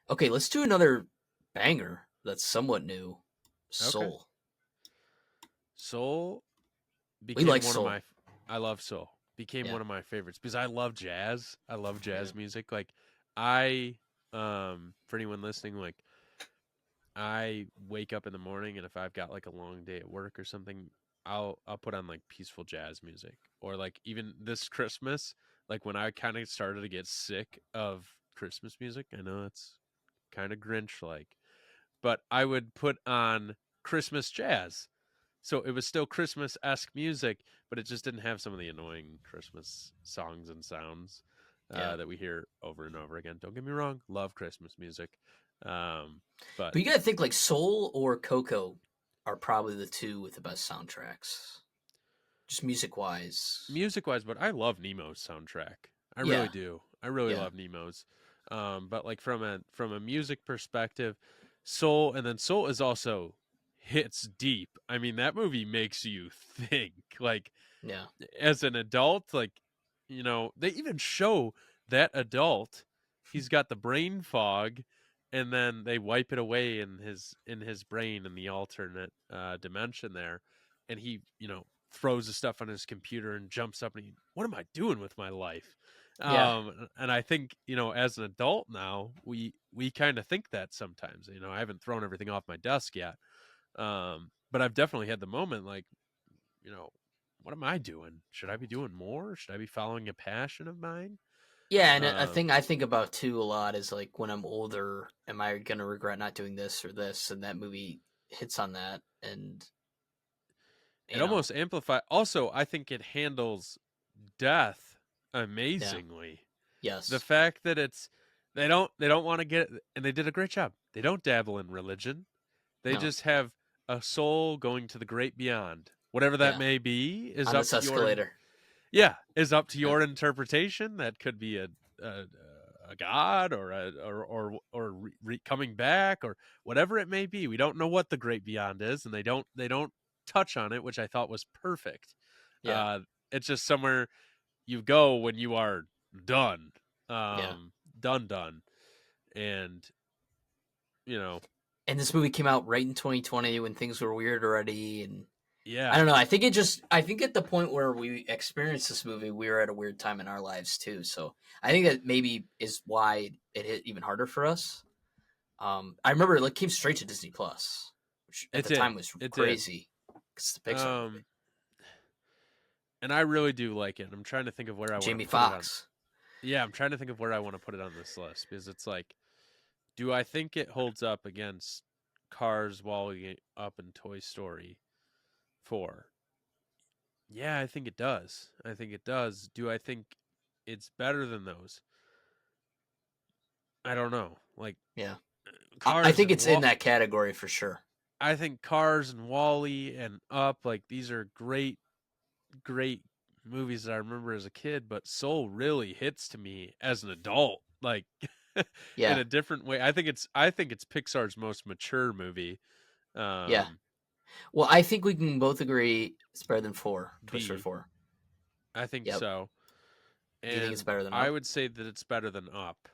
Okay, let's do another banger that's somewhat new. Okay. Soul. Soul We became like one of Soul. my I love Soul. Became Yeah. one of my favorites because I love jazz. I love Yeah. jazz music. Like I for anyone listening, like I wake up in the morning and if I've got like a long day at work or something, I'll put on like peaceful jazz music. Or like even this Christmas, like when I kind of started to get sick of Christmas music. I know it's kind of Grinch like, but I would put on Christmas jazz. So it was still Christmas esque music, but it just didn't have some of the annoying Christmas songs and sounds Yeah. that we hear over and over again. Don't get me wrong, love Christmas music, but But you got to think like Soul or Coco are probably the two with the best soundtracks, just music wise. music wise, but I love Nemo's soundtrack. I really Yeah. do. I really Yeah. love Nemo's. But like from a music perspective, Soul and then Soul is also hits deep. I mean, that movie makes you think. Like Yeah. as an adult, like they even show that adult. He's got the brain fog, and then they wipe it away in his brain in the alternate dimension there, and he throws the stuff on his computer and jumps up and what am I doing with my life? Yeah. And I think as an adult now we kind of think that sometimes. I haven't thrown everything off my desk yet, but I've definitely had the moment like you know what am I doing? Should I be doing more? Should I be following a passion of mine? Yeah, and a Um, thing I think about too a lot is like when I'm older, am I gonna regret not doing this or this? And that movie hits on that, and it you know, almost amplify. Also, I think it handles death Yeah. amazingly. The Yes. fact that they don't want to get, and they did a great job. They don't dabble in religion. They No. just have a soul going to the great beyond. Whatever that Yeah. may be is On up this to your escalator. is up to Yeah. your interpretation. That could be a, a god or coming back or whatever it may be. We don't know what the great beyond is, and they don't touch on it, which I thought was perfect. Yeah. It's just somewhere you go when you are done, Yeah. done, and you know, And this movie came out right in 2020 when things were weird already, and I yeah, don't know. I think at the point where we experienced this movie, we were at a weird time in our lives too. So I think that maybe is why it hit even harder for us. I remember it came straight to Disney Plus, which at it the did, time was it did. crazy. It's the Pixar movie. Um, and I really do like it. I'm trying to think of where I want Jamie to put it on. Foxx. Yeah, I'm trying to think of where I want to put it on this list because it's like, do I think it holds up against Cars, Wall-E, Up, and Toy Story 4? Yeah, I think it does. I think it does. Do I think it's better than those? I don't know. Like Yeah, I Cars think and it's in that category for sure. I think Cars and Wall-E and Up, like these are great movies that I remember as a kid, but Soul really hits to me as an adult, like in Yeah, a different way. I think it's Pixar's most mature movie. yeah. Um, Well, I think we can both agree it's better than four. Toy Story B, 4. I think Yep. so, Do you think it's and better than I Up? would say that it's better than Up,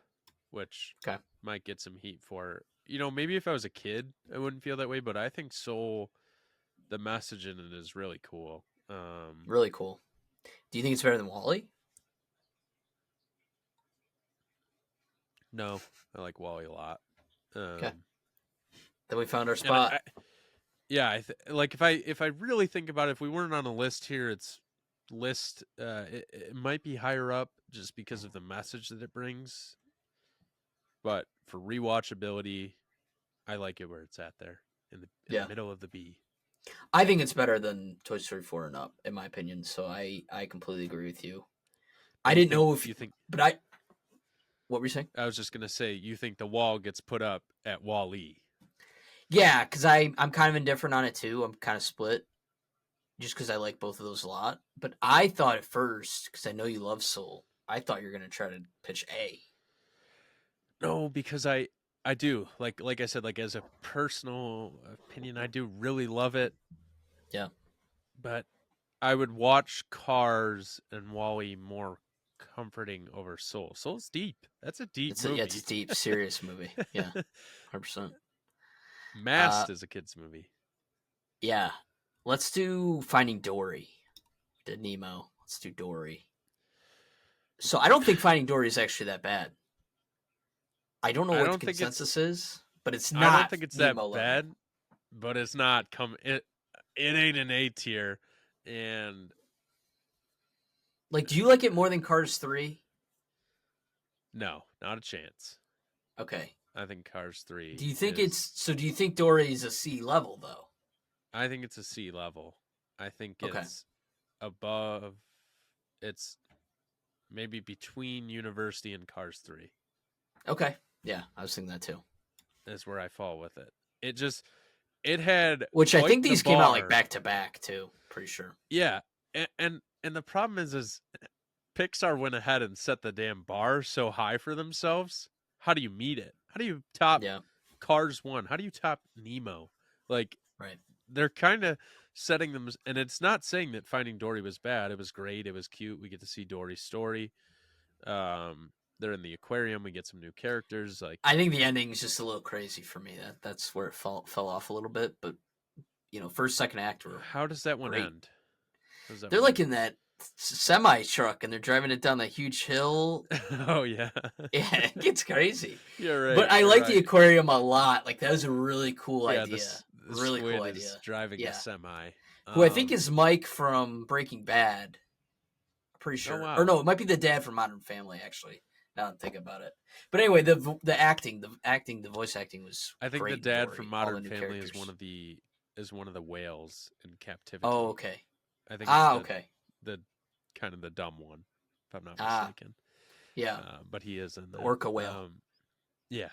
which Okay. might get some heat for. Maybe if I was a kid, I wouldn't feel that way, but I think Soul, the message in it is really cool. Really cool. Do you think it's better than Wally? No, I like Wally a lot. Okay. Um, Then we found our and spot. yeah, like if I really think about it, if we weren't on a list here, it's list. It might be higher up just because of the message that it brings. But for rewatchability, I like it where it's at there in the Yeah. middle of the B. I think it's better than Toy Story 4 and Up, in my opinion. So I completely agree with you. But I you didn't think know if, you think but what were you saying? I was just gonna say you think the wall gets put up at Wall E. Yeah, because I'm kind of indifferent on it too. I'm kind of split just because I like both of those a lot. But I thought at first, because I know you love Soul, I thought you were going to try to pitch A. No, because I do like I said, like as a personal opinion, I do really love it. Yeah. But I would watch Cars and Wall-E more comforting over Soul. Soul's deep. That's a deep It's a movie. deep, serious movie. Yeah, 100%. Uh, Mast is a kids movie. yeah. Let's do Finding Dory. We did Nemo. Let's do Dory. So I don't think Finding Dory is actually that bad. I don't know I what the don't think it's consensus is, but it's I don't not think it's that Nemo level. bad, but it's not it ain't an A tier. And Like, do you like it more than Cars 3? no, not a chance. Okay. I think Cars Do 3 you think is do you think Dory is a C level though? I think it's a C level. I think Okay. it's above it's maybe between University and Cars 3. Okay. Yeah, I was thinking that too. Is where I fall with it. It had Which I quite think the these came out like bar. back to back too. Pretty sure. Yeah. And the problem is Pixar went ahead and set the damn bar so high for themselves. How do you meet it? How do you top Yeah. Cars 1? How do you top Nemo? Like Right. they're kind of setting them, and it's not saying that Finding Dory was bad. It was great. It was cute. We get to see Dory's story. They're in the aquarium. We get some new characters. Like I think the ending is just a little crazy for me. That's where it fell off a little bit. But first, second act were how does that one great. end? How does that They're one like end? in that semi truck and they're driving it down that huge hill. Oh yeah. Yeah, it gets crazy. You're right. But I You're like the right. aquarium a lot. Like that was a really cool Yeah, idea. the Really cool squid is idea. driving a Yeah. semi. Who I think is Mike from Breaking Bad. Pretty Oh sure. Or wow. no, it might be the dad from Modern Family actually. Now that I think about it. But anyway, the voice acting was I think the great in dad from Dory. All the Modern new Family characters. is one of the whales in Oh, captivity. okay. I think it's Ah, okay. the kind of the dumb one. if I'm not Ah, mistaken. yeah, But he is in the that. orca whale. Yeah.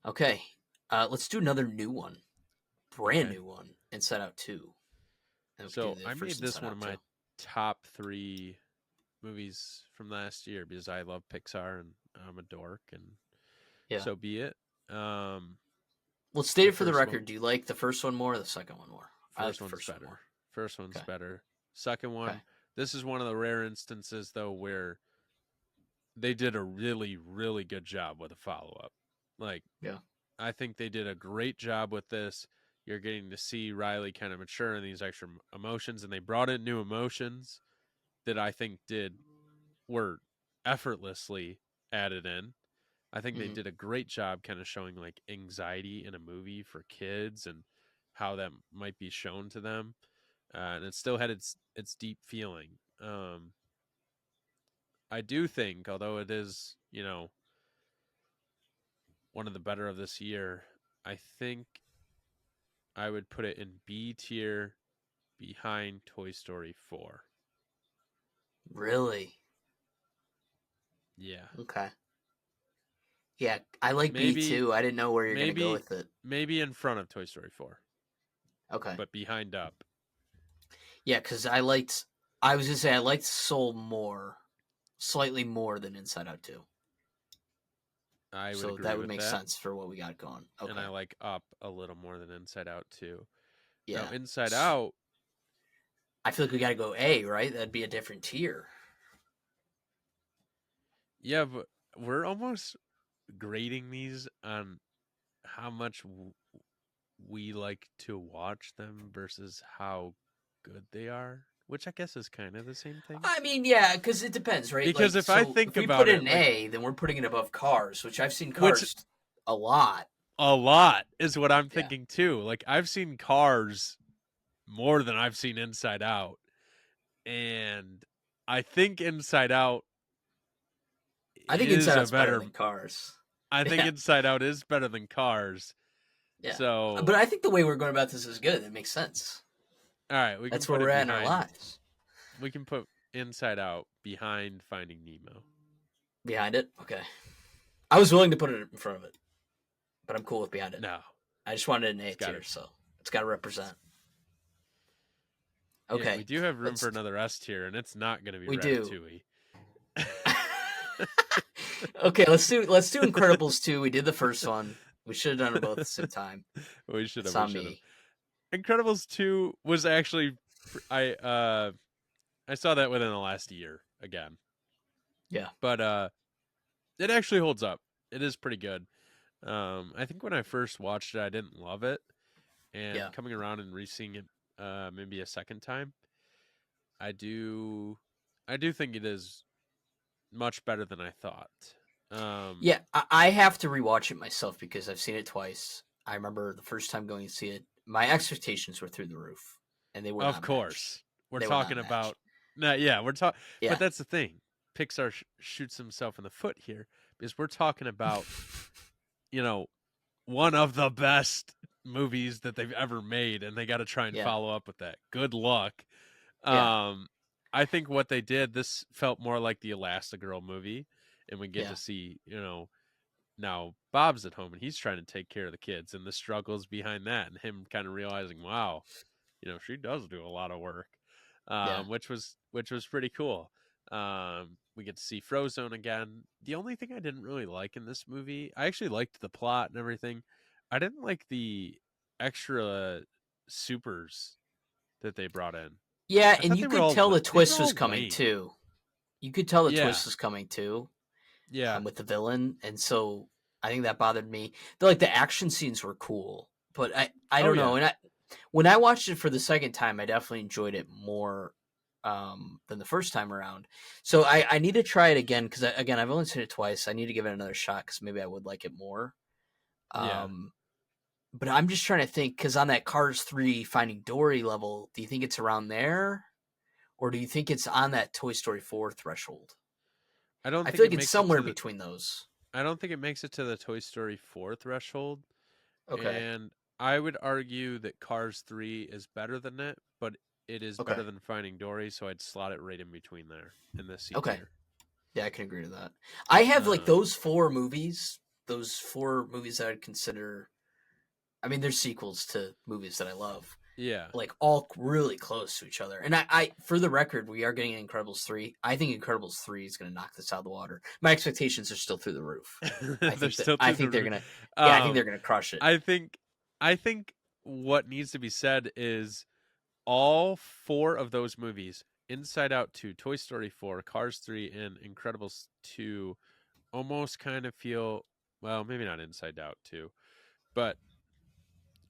Okay, let's do another new one, brand Okay. new one. Inside Out 2, and we could do So the I first made this Inside one of Out too. my top 3 movies from last year because I love Pixar and I'm a dork, and Yeah. so be it. Well, state The it for the first one, record. Do you like the first one more or the second one more? I like first the one's first one better. more. First one's Okay. better. Second Okay. one, this is one of the rare instances though where they did a really, really good job with a follow up. Like, Yeah. I think they did a great job with this. You're getting to see Riley kind of mature in these extra emotions, and they brought in new emotions that I think were effortlessly added in. I think they Hmm. did a great job kind of showing like anxiety in a movie for kids and how that might be shown to them. And it still had its deep feeling. I do think, although it is, one of the better of this year, I think I would put it in B tier behind Toy Story 4. Really? Yeah. Okay. Yeah, I like B Maybe too. I didn't know where you're gonna go maybe with it. maybe in front of Toy Story 4, Okay. but behind up. Yeah, because I liked. I was gonna say I liked Soul more, slightly more than Inside Out 2. I would So agree that would with make that. sense for what we got going. And Okay. I like Up a little more than Inside Out too. Now, Yeah. Inside Out, I feel like we got to go A, right? That'd be a different tier. yeah, but we're almost grading these on how much we like to watch them versus how good they are, which I guess is kind of the same thing. I mean, yeah, because it depends, right? Because Like, if I so if think we put about it it, in like, A, then we're putting it above Cars, which I've seen which Cars a lot. a lot is what I'm Yeah. thinking too. Like, I've seen Cars more than I've seen Inside Out. And I think Inside Out I think is Inside a Out's better better. than Cars. I think Yeah. Inside Out is better than Cars. Yeah. So, But I think the way we're going about this is good. It makes sense. all right, we can That's where put we're it at in our behind. lives. We can put Inside Out behind Finding Nemo. Behind it? Okay. I was willing to put it in front of it, but I'm cool with behind it. No, I just wanted an A it's got tier, to. so it's got to represent. Yeah, we Okay. do have room for Let's. another S tier, and it's not going to be We do. Ratatouille. Okay, let's do Incredibles 2. We did the first one. We should have done them both at the same time. we should That's have. We on should have. me. Incredibles 2 was actually I saw that within the last year again. Yeah. But it actually holds up. It is pretty good. I think when I first watched it I didn't love it, Yeah. and coming around and re-seeing it maybe a second time, I do think it is much better than I thought. Um Yeah, I have to rewatch it myself because I've seen it twice. I remember the first time going to see it, my expectations were through the roof, and they were of not matched. course. We're They were not talking matched. about no, yeah, we're talking but Yeah. that's the thing. Pixar shoots himself in the foot here because we're talking about, you know, one of the best movies that they've ever made, and they got to try and Yeah. follow up with that. Good luck. Yeah. Um, I think what they did, this felt more like the Elastigirl movie, and we get Yeah. to see, now Bob's at home and he's trying to take care of the kids and the struggles behind that, and him kind of realizing, wow, she does do a lot of work, Yeah. which was pretty cool. We get to see Frozone again. The only thing I didn't really like in this movie, I actually liked the plot and everything. I didn't like the extra supers that they brought in. Yeah, I and thought you they were could all tell the they were twist was all coming lame. too. You could tell the Yeah, twist was coming too, yeah, with the villain, and so I think that bothered me. Like the action scenes were cool, but I oh don't know. yeah, And when I watched it for the second time, I definitely enjoyed it more than the first time around. So I need to try it again because again I've only seen it twice. I need to give it another shot because maybe I would like it more. yeah. Um, but I'm just trying to think because on that Cars 3 Finding Dory level, do you think it's around there? Or do you think it's on that Toy Story 4 threshold? I don't I think feel it like it's makes it somewhere to the. between those. I don't think it makes it to the Toy Story 4 threshold, Okay. and I would argue that Cars 3 is better than it, but it is Okay. better than Finding Dory, so I'd slot it right in between there in the C Okay. tier. Yeah, I can agree to that. I have like Um, those four movies that I'd consider. I mean, they're sequels to movies that I love, yeah, like all really close to each other. And I for the record, we are getting Incredibles 3. I think Incredibles 3 is going to knock this out of the water. My expectations are still through the roof. they're still I through think they're the. going to yeah, I think they're Um, going to crush it. I think, I think what needs to be said is all four of those movies, Inside Out 2, Toy Story 4, Cars 3, and Incredibles 2, almost kind of feel, well, maybe not Inside Out 2, but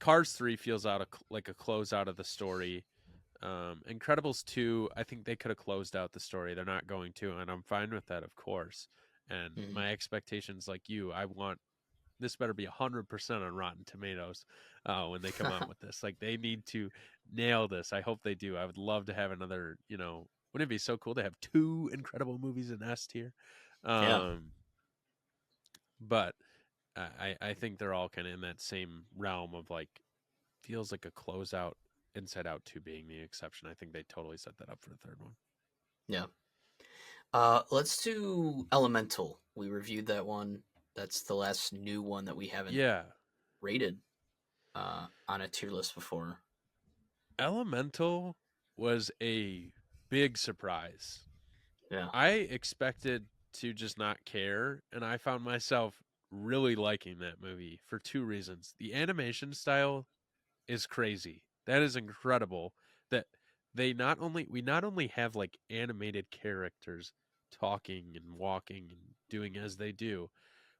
Cars 3 feels like a closeout of the story. Incredibles 2, I think they could have closed out the story. They're not going to, and I'm fine with that, of course. And Mhm. my expectations, like you, I want this better be 100% on Rotten Tomatoes when they come out with this. Like, they need to nail this. I hope they do. I would love to have another, wouldn't it be so cool to have two incredible movies in S tier? Yeah. Um, but I think they're all kind of in that same realm of like, feels like a closeout. Inside Out 2 being the exception. I think they totally set that up for the third one. Yeah. Let's do Elemental. We reviewed that one. That's the last new one that we haven't Yeah. rated on a tier list before. Elemental was a big surprise. Yeah. I expected to just not care, and I found myself really liking that movie for two reasons. The animation style is crazy. That is incredible. That we not only have like animated characters talking and walking and doing as they do,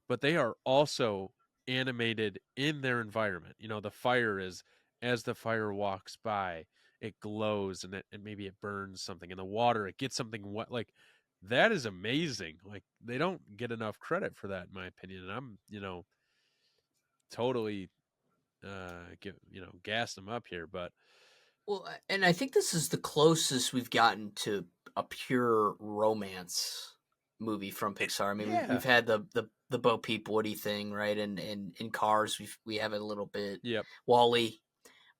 but they are also animated in their environment. The fire is, as the fire walks by, it glows and maybe it burns something. In the water, it gets something wet. Like, that is amazing. Like, they don't get enough credit for that, in my opinion. And I'm, totally gassed them up here. But Well, and I think this is the closest we've gotten to a pure romance movie from Pixar. I mean, we've yeah, had the Bo Peep Woody thing, right? And in Cars, we have it a little bit. yep, Wally.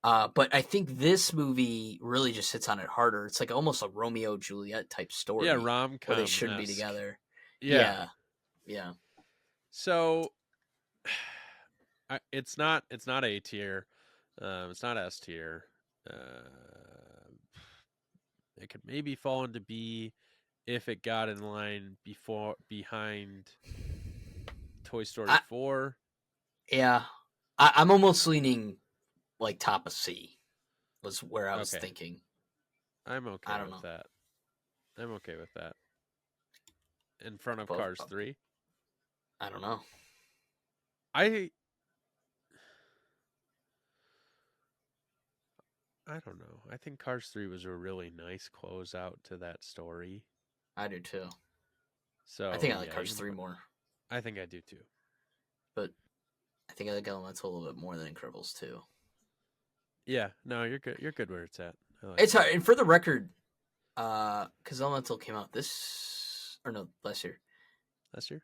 But I think this movie really just hits on it harder. It's like almost a Romeo Juliet type yeah, story rom where they com shouldn't be esque. together. Yeah. Yeah, yeah. So it's not A tier. It's not S tier. It could maybe fall into B if it got in line behind Toy Story I 4. yeah. I'm almost leaning like top of C was where I was Okay, thinking. I'm I okay don't with know. that. I'm okay with that. In front of Above, Cars 3. I don't know. I I don't know. I think Cars 3 was a really nice closeout to that story. I do too. I So, think I like yeah, you Cars can 3 put more, I think I do too. but I think I like Elemental a little bit more than Incredibles 2. Yeah, no, you're good. You're good where it's at. I like It's that. hard. And for the record, because Elemental came out this, or no, last year. Last year?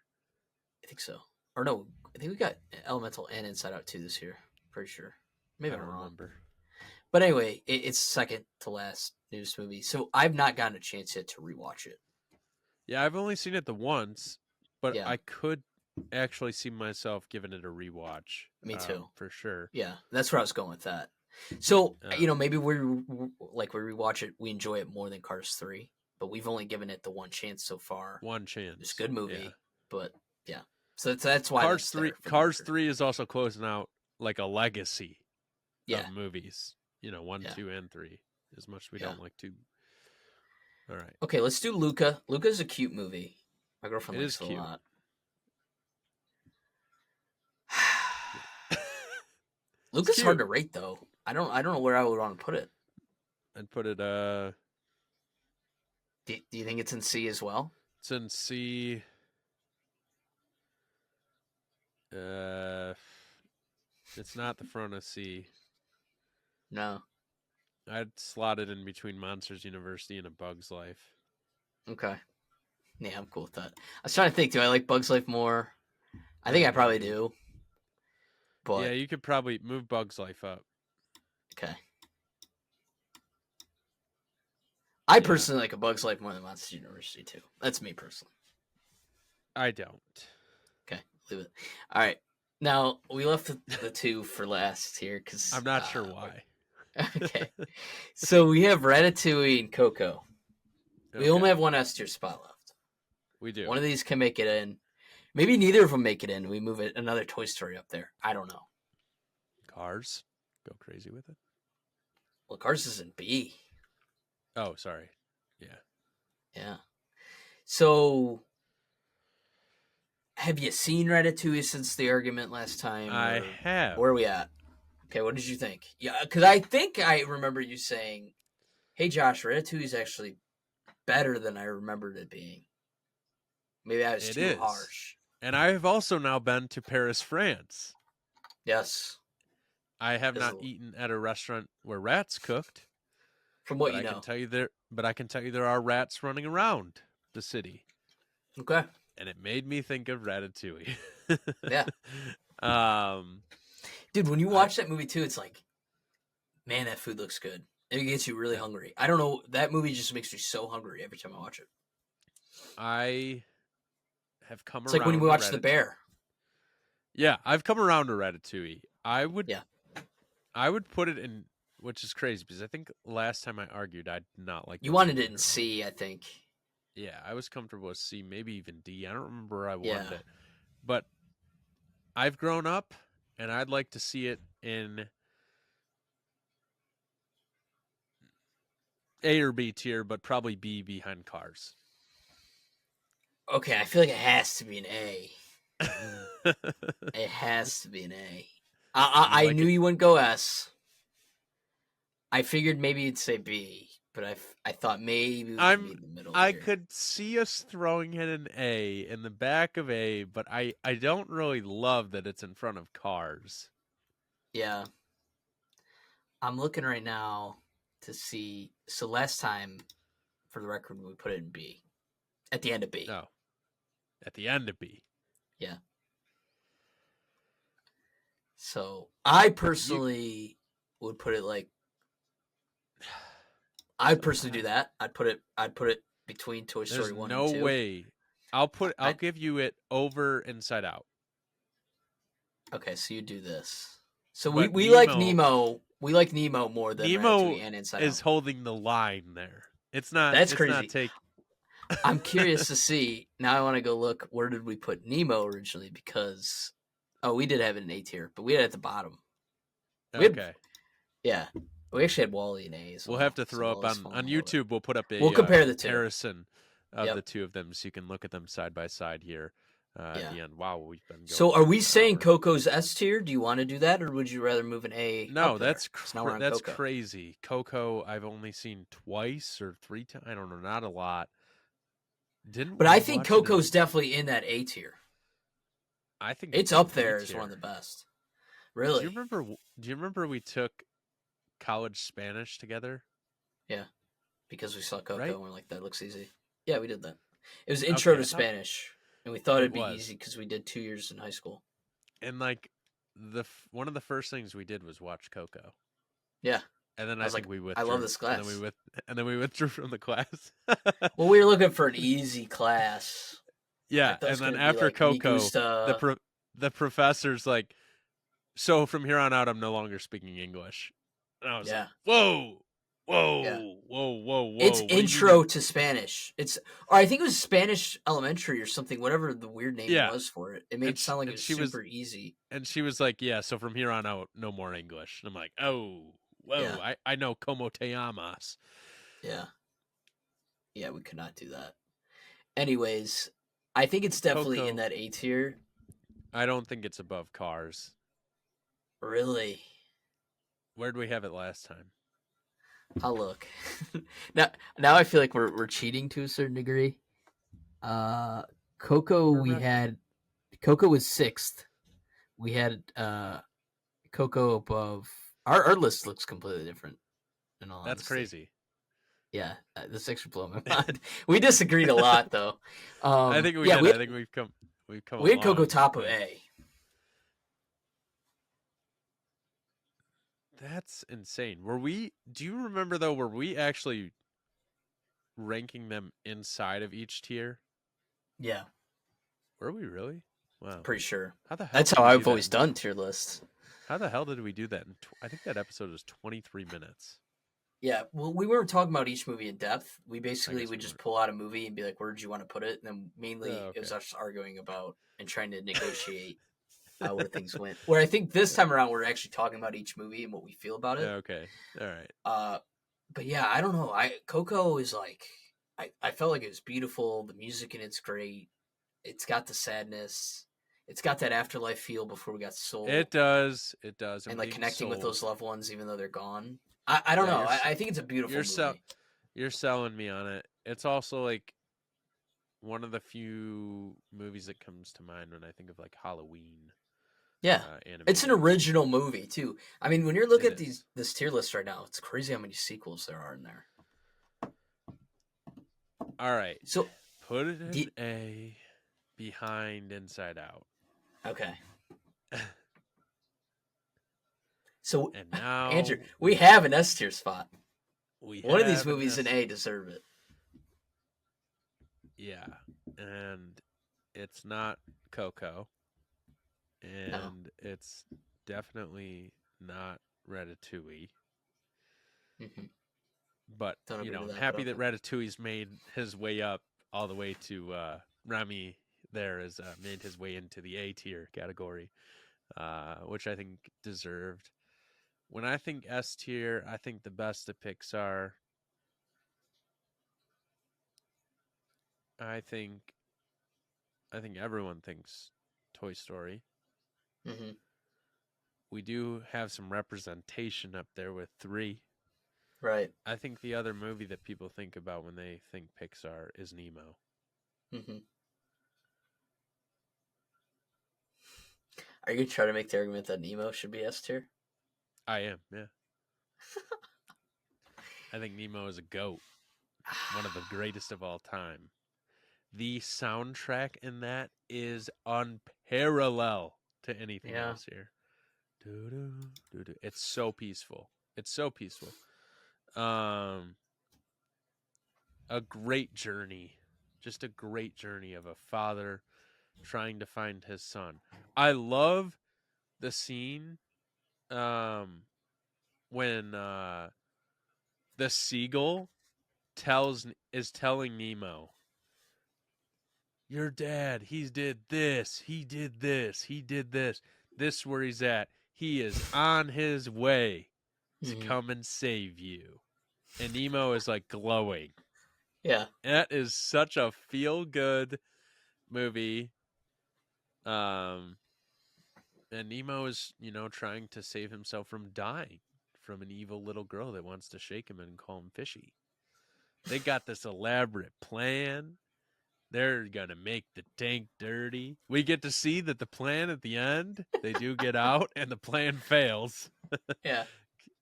I think so. Or no, I think we got Elemental and Inside Out 2 this year. Pretty sure. I Maybe I'm don't wrong. remember. But anyway, it's second to last news movie. So I've not gotten a chance yet to rewatch it. Yeah, I've only seen it the once, but Yeah, I could actually see myself giving it a rewatch, me too. for sure. Yeah, that's where I was going with that. So Um, maybe like we rewatch it, we enjoy it more than Cars 3, but we've only given it the one chance so far. one It's a chance. good Yeah. movie, but yeah. So that's why that's there for the Cars record. 3 is also closing out like a legacy Yeah, of movies. 1, yeah, 2, and 3. As much as we yeah. don't like to. All right. Okay, let's do Luca. Luca's a cute movie. My girlfriend It is likes it a cute. lot. It's Luca's hard cute. to rate though. I don't know where I would want to put it. I'd put it Do you think it's in C as well? it's in C. Uh it's not the front of C. No. I'd slot it in between Monsters University and A Bug's Life. Okay. Yeah, I'm cool with that. I was trying to think. Do I like Bugs Life more? I think I Yeah, probably do. yeah, But you could probably move Bug's Life up. okay. I Yeah, personally like A Bug's Life more than Monsters University too. That's me personally. I don't. Okay, leave it. All right. Now we left the two for last here because I'm not sure why. okay. So we have Ratatouille and Coco. We only Okay, have one S tier spot left. we do. One of these can make it in. Maybe neither of them make it in. We move it another Toy Story up there. I don't know. Cars, go crazy with it. Well, Cars is in B. Oh, sorry. Yeah. Yeah. So, have you seen Ratatouille since the argument last time, I or have. where are we at? Okay, what did you think? Yeah, because I think I remember you saying, "Hey, Josh, Ratatouille is actually better than I remembered it being." Maybe I was It too is. harsh. And I have also now been to Paris, France. Yes, I have as not eaten at a restaurant where rats cooked, from what but you I can know. tell you there are rats running around the city. Okay. And it made me think of Ratatouille. Yeah, um dude. When you I watch that movie too, it's like, man, that food looks good. It gets you really hungry. I don't know. That movie just makes me so hungry every time I watch it. I have come It's like when we around to watch The Ratatouille. Bear. Yeah, I've come around to Ratatouille. Yeah. I would put it in, which is crazy because I think last time I argued I did not like You the wanted movie it in very much. C, I think. Yeah, I was comfortable with C, maybe even D. I don't remember where I wanted Yeah. it. But I've grown up and I'd like to see it in A or B tier, but probably B behind Cars. Okay, I feel like it has to be an A. It has to be an A. You I like knew it? you wouldn't go S. I figured maybe you'd say B, but I thought maybe we could I'm meet in the middle I here. could see us throwing in an A in the back of A, but I don't really love that it's in front of Cars. Yeah. I'm looking right now to see. So last time, for the record, we put it in B. At the end of B. No, at the end of B. Yeah. So I You personally would put it like I'd so personally do that. I'd put it between Toy there's Story 1 and no 2. way I'll I give you it over Inside Out. Okay, so you do this. So we, But we like Nemo. We like Nemo more than Nemo Ratatouille and Inside is Out. holding the line there. That's It's not crazy. take I'm curious to see. Now I want to go look. Where did we put Nemo originally? Because we did have it in A tier, but we had it at the bottom. We had Okay. Yeah, we actually had Wally in A as We'll have well. to So throw up Wally's on falling a little bit. YouTube. We'll put up We'll a compare the two. comparison of the Yep. two of them so you can look at them side by side here at Yeah. the end. Wow, we've been So going are for we an saying hour. Coco's S tier? Do you want to do that, or would you rather move an A No, up there? So now we're on that's Coco. crazy. Coco, I've only seen twice or three times. I don't know, not a lot. Didn't But I we think watch it in? Coco's definitely in that A tier. I think It's in up B there as one tier. of the best. Do you Really? remember? Do you remember we took college Spanish together? Yeah. Because we saw Coco Right? and we're like, that looks easy. Yeah, we did that. It was Intro Okay, to I thought Spanish, and we thought it it'd be was. easy because we did 2 years in high school. And like one of the first things we did was watch Coco. Yeah. And then I I was think like, we I love withdrew. this class. And then we withdrew from the class. Well, we were looking for an easy class. I Yeah, thought it and was then going to be after like Me Coco, Gusta. the professor's like, so from here on out, I'm no longer speaking English. And I was like, Yeah. whoa, Yeah. whoa, whoa, whoa, It's whoa. What do you mean? Intro to Spanish. Or I think it was Spanish Elementary or something, whatever the weird name Yeah, was for it. It made it sound like it was super easy. and she was like, yeah. So from here on out, no more English. And I'm like, oh, Yeah. whoa. I know como te llamas. Yeah. Yeah, we could not do that. Anyways, I think it's definitely in Coco. that A tier. I don't think it's above Cars. Really. Where did we have it last time? I'll look. now I feel like we're cheating to a certain degree. Coco Coco was sixth. We had Coco above. Our list looks completely different. In all That's honesty, crazy. yeah, this actually blew my mind. We disagreed a lot though. I think we Yeah, did. I think we've come we had Coco along. top of A. That's insane. Were we? Do you remember though? Were we actually ranking them inside of each tier. Yeah, Were we really? Wow. pretty sure. How the hell That's did how we do I've that? always done tier lists. How the hell did we do that? I think that episode was 23 minutes. Yeah, well, we weren't talking about each movie in depth. We I basically guess would we just weren't. pull out a movie and be like, "Where did you want to put it?" And then mainly Oh, it was okay. us arguing about and trying to negotiate where things went. Where I think this time around we're actually talking about each movie and what we feel about it. Okay. All right. Uh, but yeah, I don't know. Coco is like I felt like it was beautiful. The music in it's great. It's got the sadness. It's got that afterlife feel before we got soul, It does. It does. and And like being connecting with those sold. loved ones even though they're gone. I don't Yeah, know. I think it's a beautiful you're sell movie. you're selling me on it. It's also like one of the few movies that comes to mind when I think of like Halloween Yeah. It's an animated. original movie too. I mean, when you're It looking at is. this tier list right now, it's crazy how many sequels there are in there. All right. So, Put it in do, A behind Inside Out. okay. So, And now Andrew, we have an S tier spot. we One of these have an movies in S. A deserve it. Yeah. And it's not Coco. No, And it's definitely not Ratatouille. mm-hmm. But, Don't agree to I'm that, but happy that okay. Ratatouille's made his way up all the way to Rami there has made his way into the A tier category, which I think deserved. When I think S tier, I think the best of Pixar. I think I think everyone thinks Toy Story. Mm-hmm. We do have some representation up there with 3. Right. I think the other movie that people think about when they think Pixar is Nemo. Mm-hmm. Are you gonna try to make the argument that Nemo should be S tier? I am, yeah. I think Nemo is a goat, one of the greatest of all time. The soundtrack in that is unparalleled to anything Yeah. else here. It's so peaceful. It's so peaceful. Um, a great journey, just a great journey of a father trying to find his son. I love the scene um, when the seagull is telling Nemo, your dad, he did this, he did this, he did this. This is where he's at. He is on his way to Mm-hmm. come and save you. And Nemo is like glowing. Yeah. That is such a feel good movie. Um, and Nemo is, trying to save himself from dying from an evil little girl that wants to shake him and call him fishy. They got this elaborate plan. They're going to make the tank dirty. We get to see that the plan at the end, they do get out and the plan fails Yeah.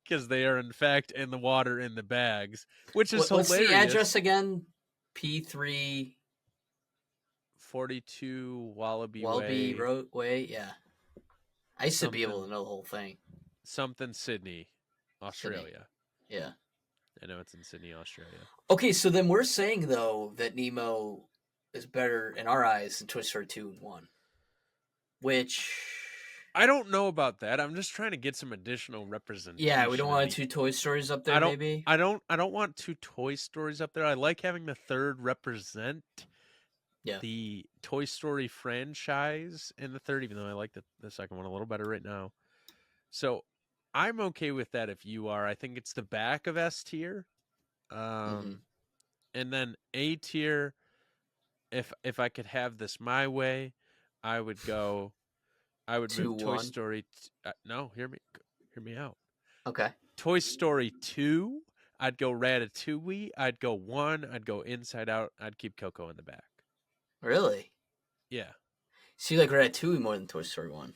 because they are, in fact, in the water in the bags, which is What's the hilarious. address again? P3 42 Wallaby Wallaby Way, Road Way. Yeah. I used to be able to something, know the whole thing. something, Sydney, Sydney. Australia. Yeah. I know it's in Sydney, Australia. Okay, so then we're saying though that Nemo is better in our eyes than Toy Story 2 and 1. Which I don't know about that. I'm just trying to get some additional yeah, we don't representation of want the. two Toy Stories up there I don't. maybe. I don't want 2 Toy Stories up there. I like having the third represent Yeah. the Toy Story franchise in the third, even though I like the second one a little better right now. So I'm okay with that if you are. I think it's the back of S tier. Mhm. And then A tier, if I could have this my way, I would go I would 2 move Toy 1. Story no, hear me out. Okay. Toy Story 2, I'd go Ratatouille, I'd go 1, I'd go Inside Out, I'd keep Coco in the back. Really? Yeah. So you like Ratatouille more than Toy Story 1?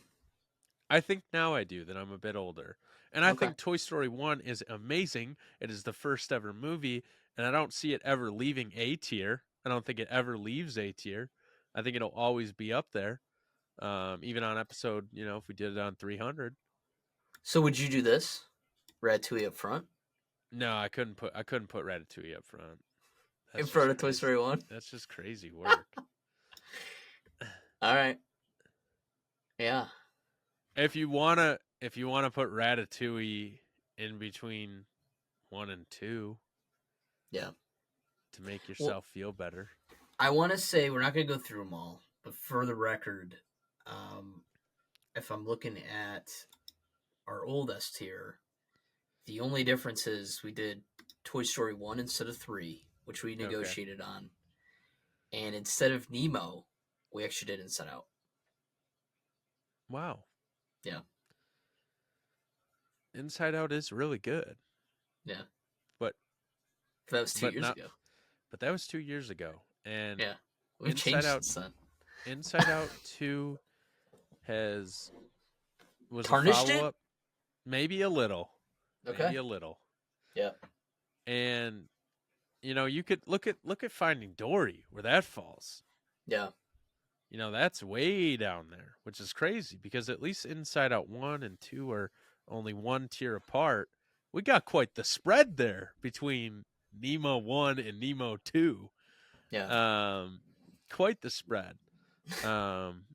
I think now I do that I'm a bit older. And I Okay. think Toy Story 1 is amazing. It is the first ever movie, and I don't see it ever leaving A tier. I don't think it ever leaves A tier. I think it'll always be up there. Even on episode, if we did it on 300. So would you do this? Ratatouille up front? No, I couldn't put Ratatouille up front. in That's front just of Toy crazy. Story 1. That's just crazy work. All right. Yeah. If you wanna put Ratatouille in between 1 and 2 Yeah. to make Well, yourself feel better. I want to say we're not going to go through them all, but for the record, um, if I'm looking at our old S tier, the only difference is we did Toy Story 1 instead of 3, which we Okay. negotiated on. And instead of Nemo, we actually did Inside Out. Wow. Yeah. Inside Out is really good. Yeah. But That was 2 years not ago. but that was 2 years ago. And Yeah. We've Inside changed Out since then. Inside Out 2 has was a Tarnished it? follow-up, maybe a little. Okay. Maybe a little. Yeah. And you could look at Finding Dory, where that falls. Yeah. That's way down there, which is crazy because at least Inside Out 1 and 2 are only one tier apart. We got quite the spread there between Nemo 1 and Nemo 2. Yeah. Quite the spread. Um,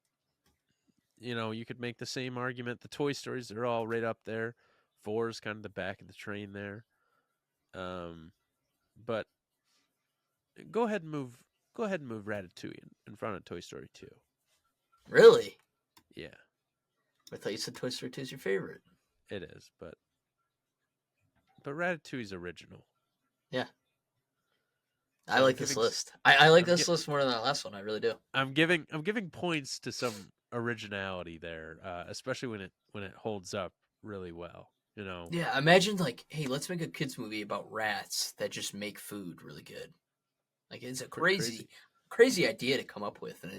you could make the same argument. The Toy Stories are all right up there. 4 is kind of the back of the train there. But go ahead and move Ratatouille in front of Toy Story 2. Really? Yeah, I thought you said Toy Story 2 is your favorite. it is, but Ratatouille's original. Yeah. So I I'm like this giving list. I like I'm this list more than that last one. I really do. I'm giving points to some originality there, especially when it holds up really well. Yeah, imagine like, hey, let's make a kids movie about rats that just make food really good. Like it's a Pretty crazy. crazy idea to come up with, and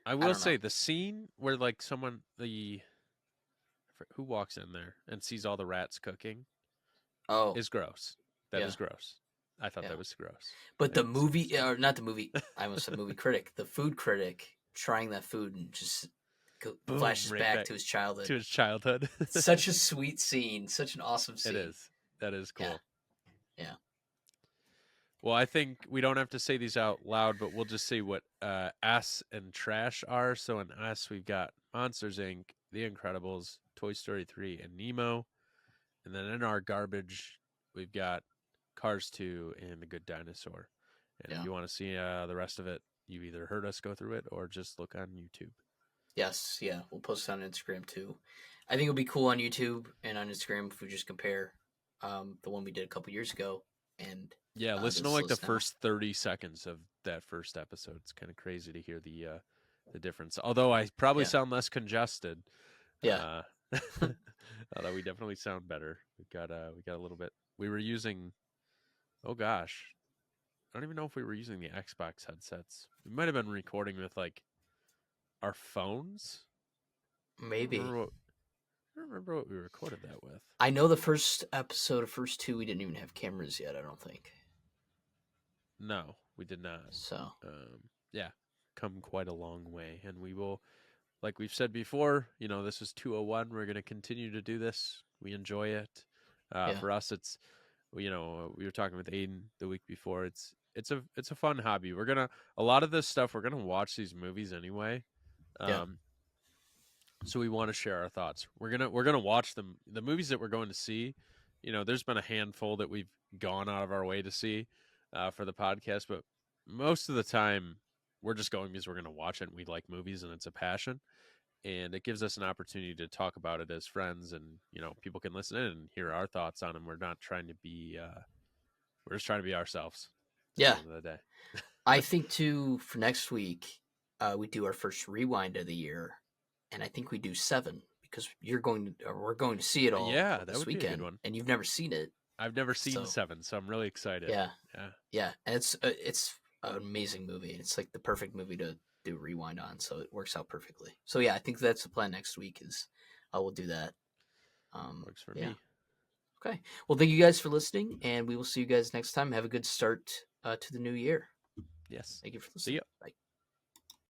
I I will don't know. say the scene where like who walks in there and sees all the rats cooking Oh, is gross. That yeah, is gross. I thought yeah. that was gross. But the And movie, or not the movie, I almost said movie critic, the food critic trying that food and just boom, flashes right back back to his childhood. to his childhood. Such a sweet scene, such an awesome It scene. is. That is Yeah, cool. yeah, Well, I think we don't have to say these out loud, but we'll just say what S and trash are. So in S, we've got Monsters Inc., The Incredibles, Toy Story 3, and Nemo. And then in our garbage, we've got Cars 2 and The Good Dinosaur. And if yeah. you want to see the rest of it, you either heard us go through it or just look on YouTube. Yes, yeah. We'll post it on Instagram too. I think it'll be cool on YouTube and on Instagram if we just compare the one we did a couple years ago and Yeah, listen to this like the list now. first 30 seconds of that first episode. It's kind of crazy to hear the difference. Although I probably Yeah, sound less congested. yeah. Uh, although we definitely sound better. We got a little bit. We were using. Oh gosh, I don't even know if we were using the Xbox headsets. We might have been recording with like our phones. I don't Maybe. remember what. I don't remember what we recorded that with. I know the first episode, of first two, we didn't even have cameras yet. I don't think No, we did not. so. Yeah, come quite a long way, and we will. Like we've said before, this is 201. We're going to continue to do this. We enjoy it. Yeah, For us, it's we were talking with Aiden the week before. It's a fun hobby. A lot of this stuff we're gonna watch these movies anyway. yeah, Um, so we want to share our thoughts. We're gonna watch them. The movies that we're going to see. There's been a handful that we've gone out of our way to see for the podcast, but most of the time we're just going because we're gonna watch it and we like movies and it's a passion. And it gives us an opportunity to talk about it as friends, and people can listen in and hear our thoughts on them. We're not trying to be we're just trying to be ourselves at the yeah. end of the day. I think too for next week, we do our first rewind of the year, and I think we do 7 because we're going to see it all Yeah, that this would be a good weekend, one. and you've never seen it. I've never seen So 7, so I'm really excited. yeah, Yeah. yeah, and it's an amazing movie. It's like the perfect movie to do rewind on, so it works out perfectly. So yeah, I think that's the plan next week is we'll do that. Works for Yeah. me. Okay. Well, thank you guys for listening, and we will see you guys next time. Have a good start to the new year. Yes. Thank you for See listening. ya. Bye.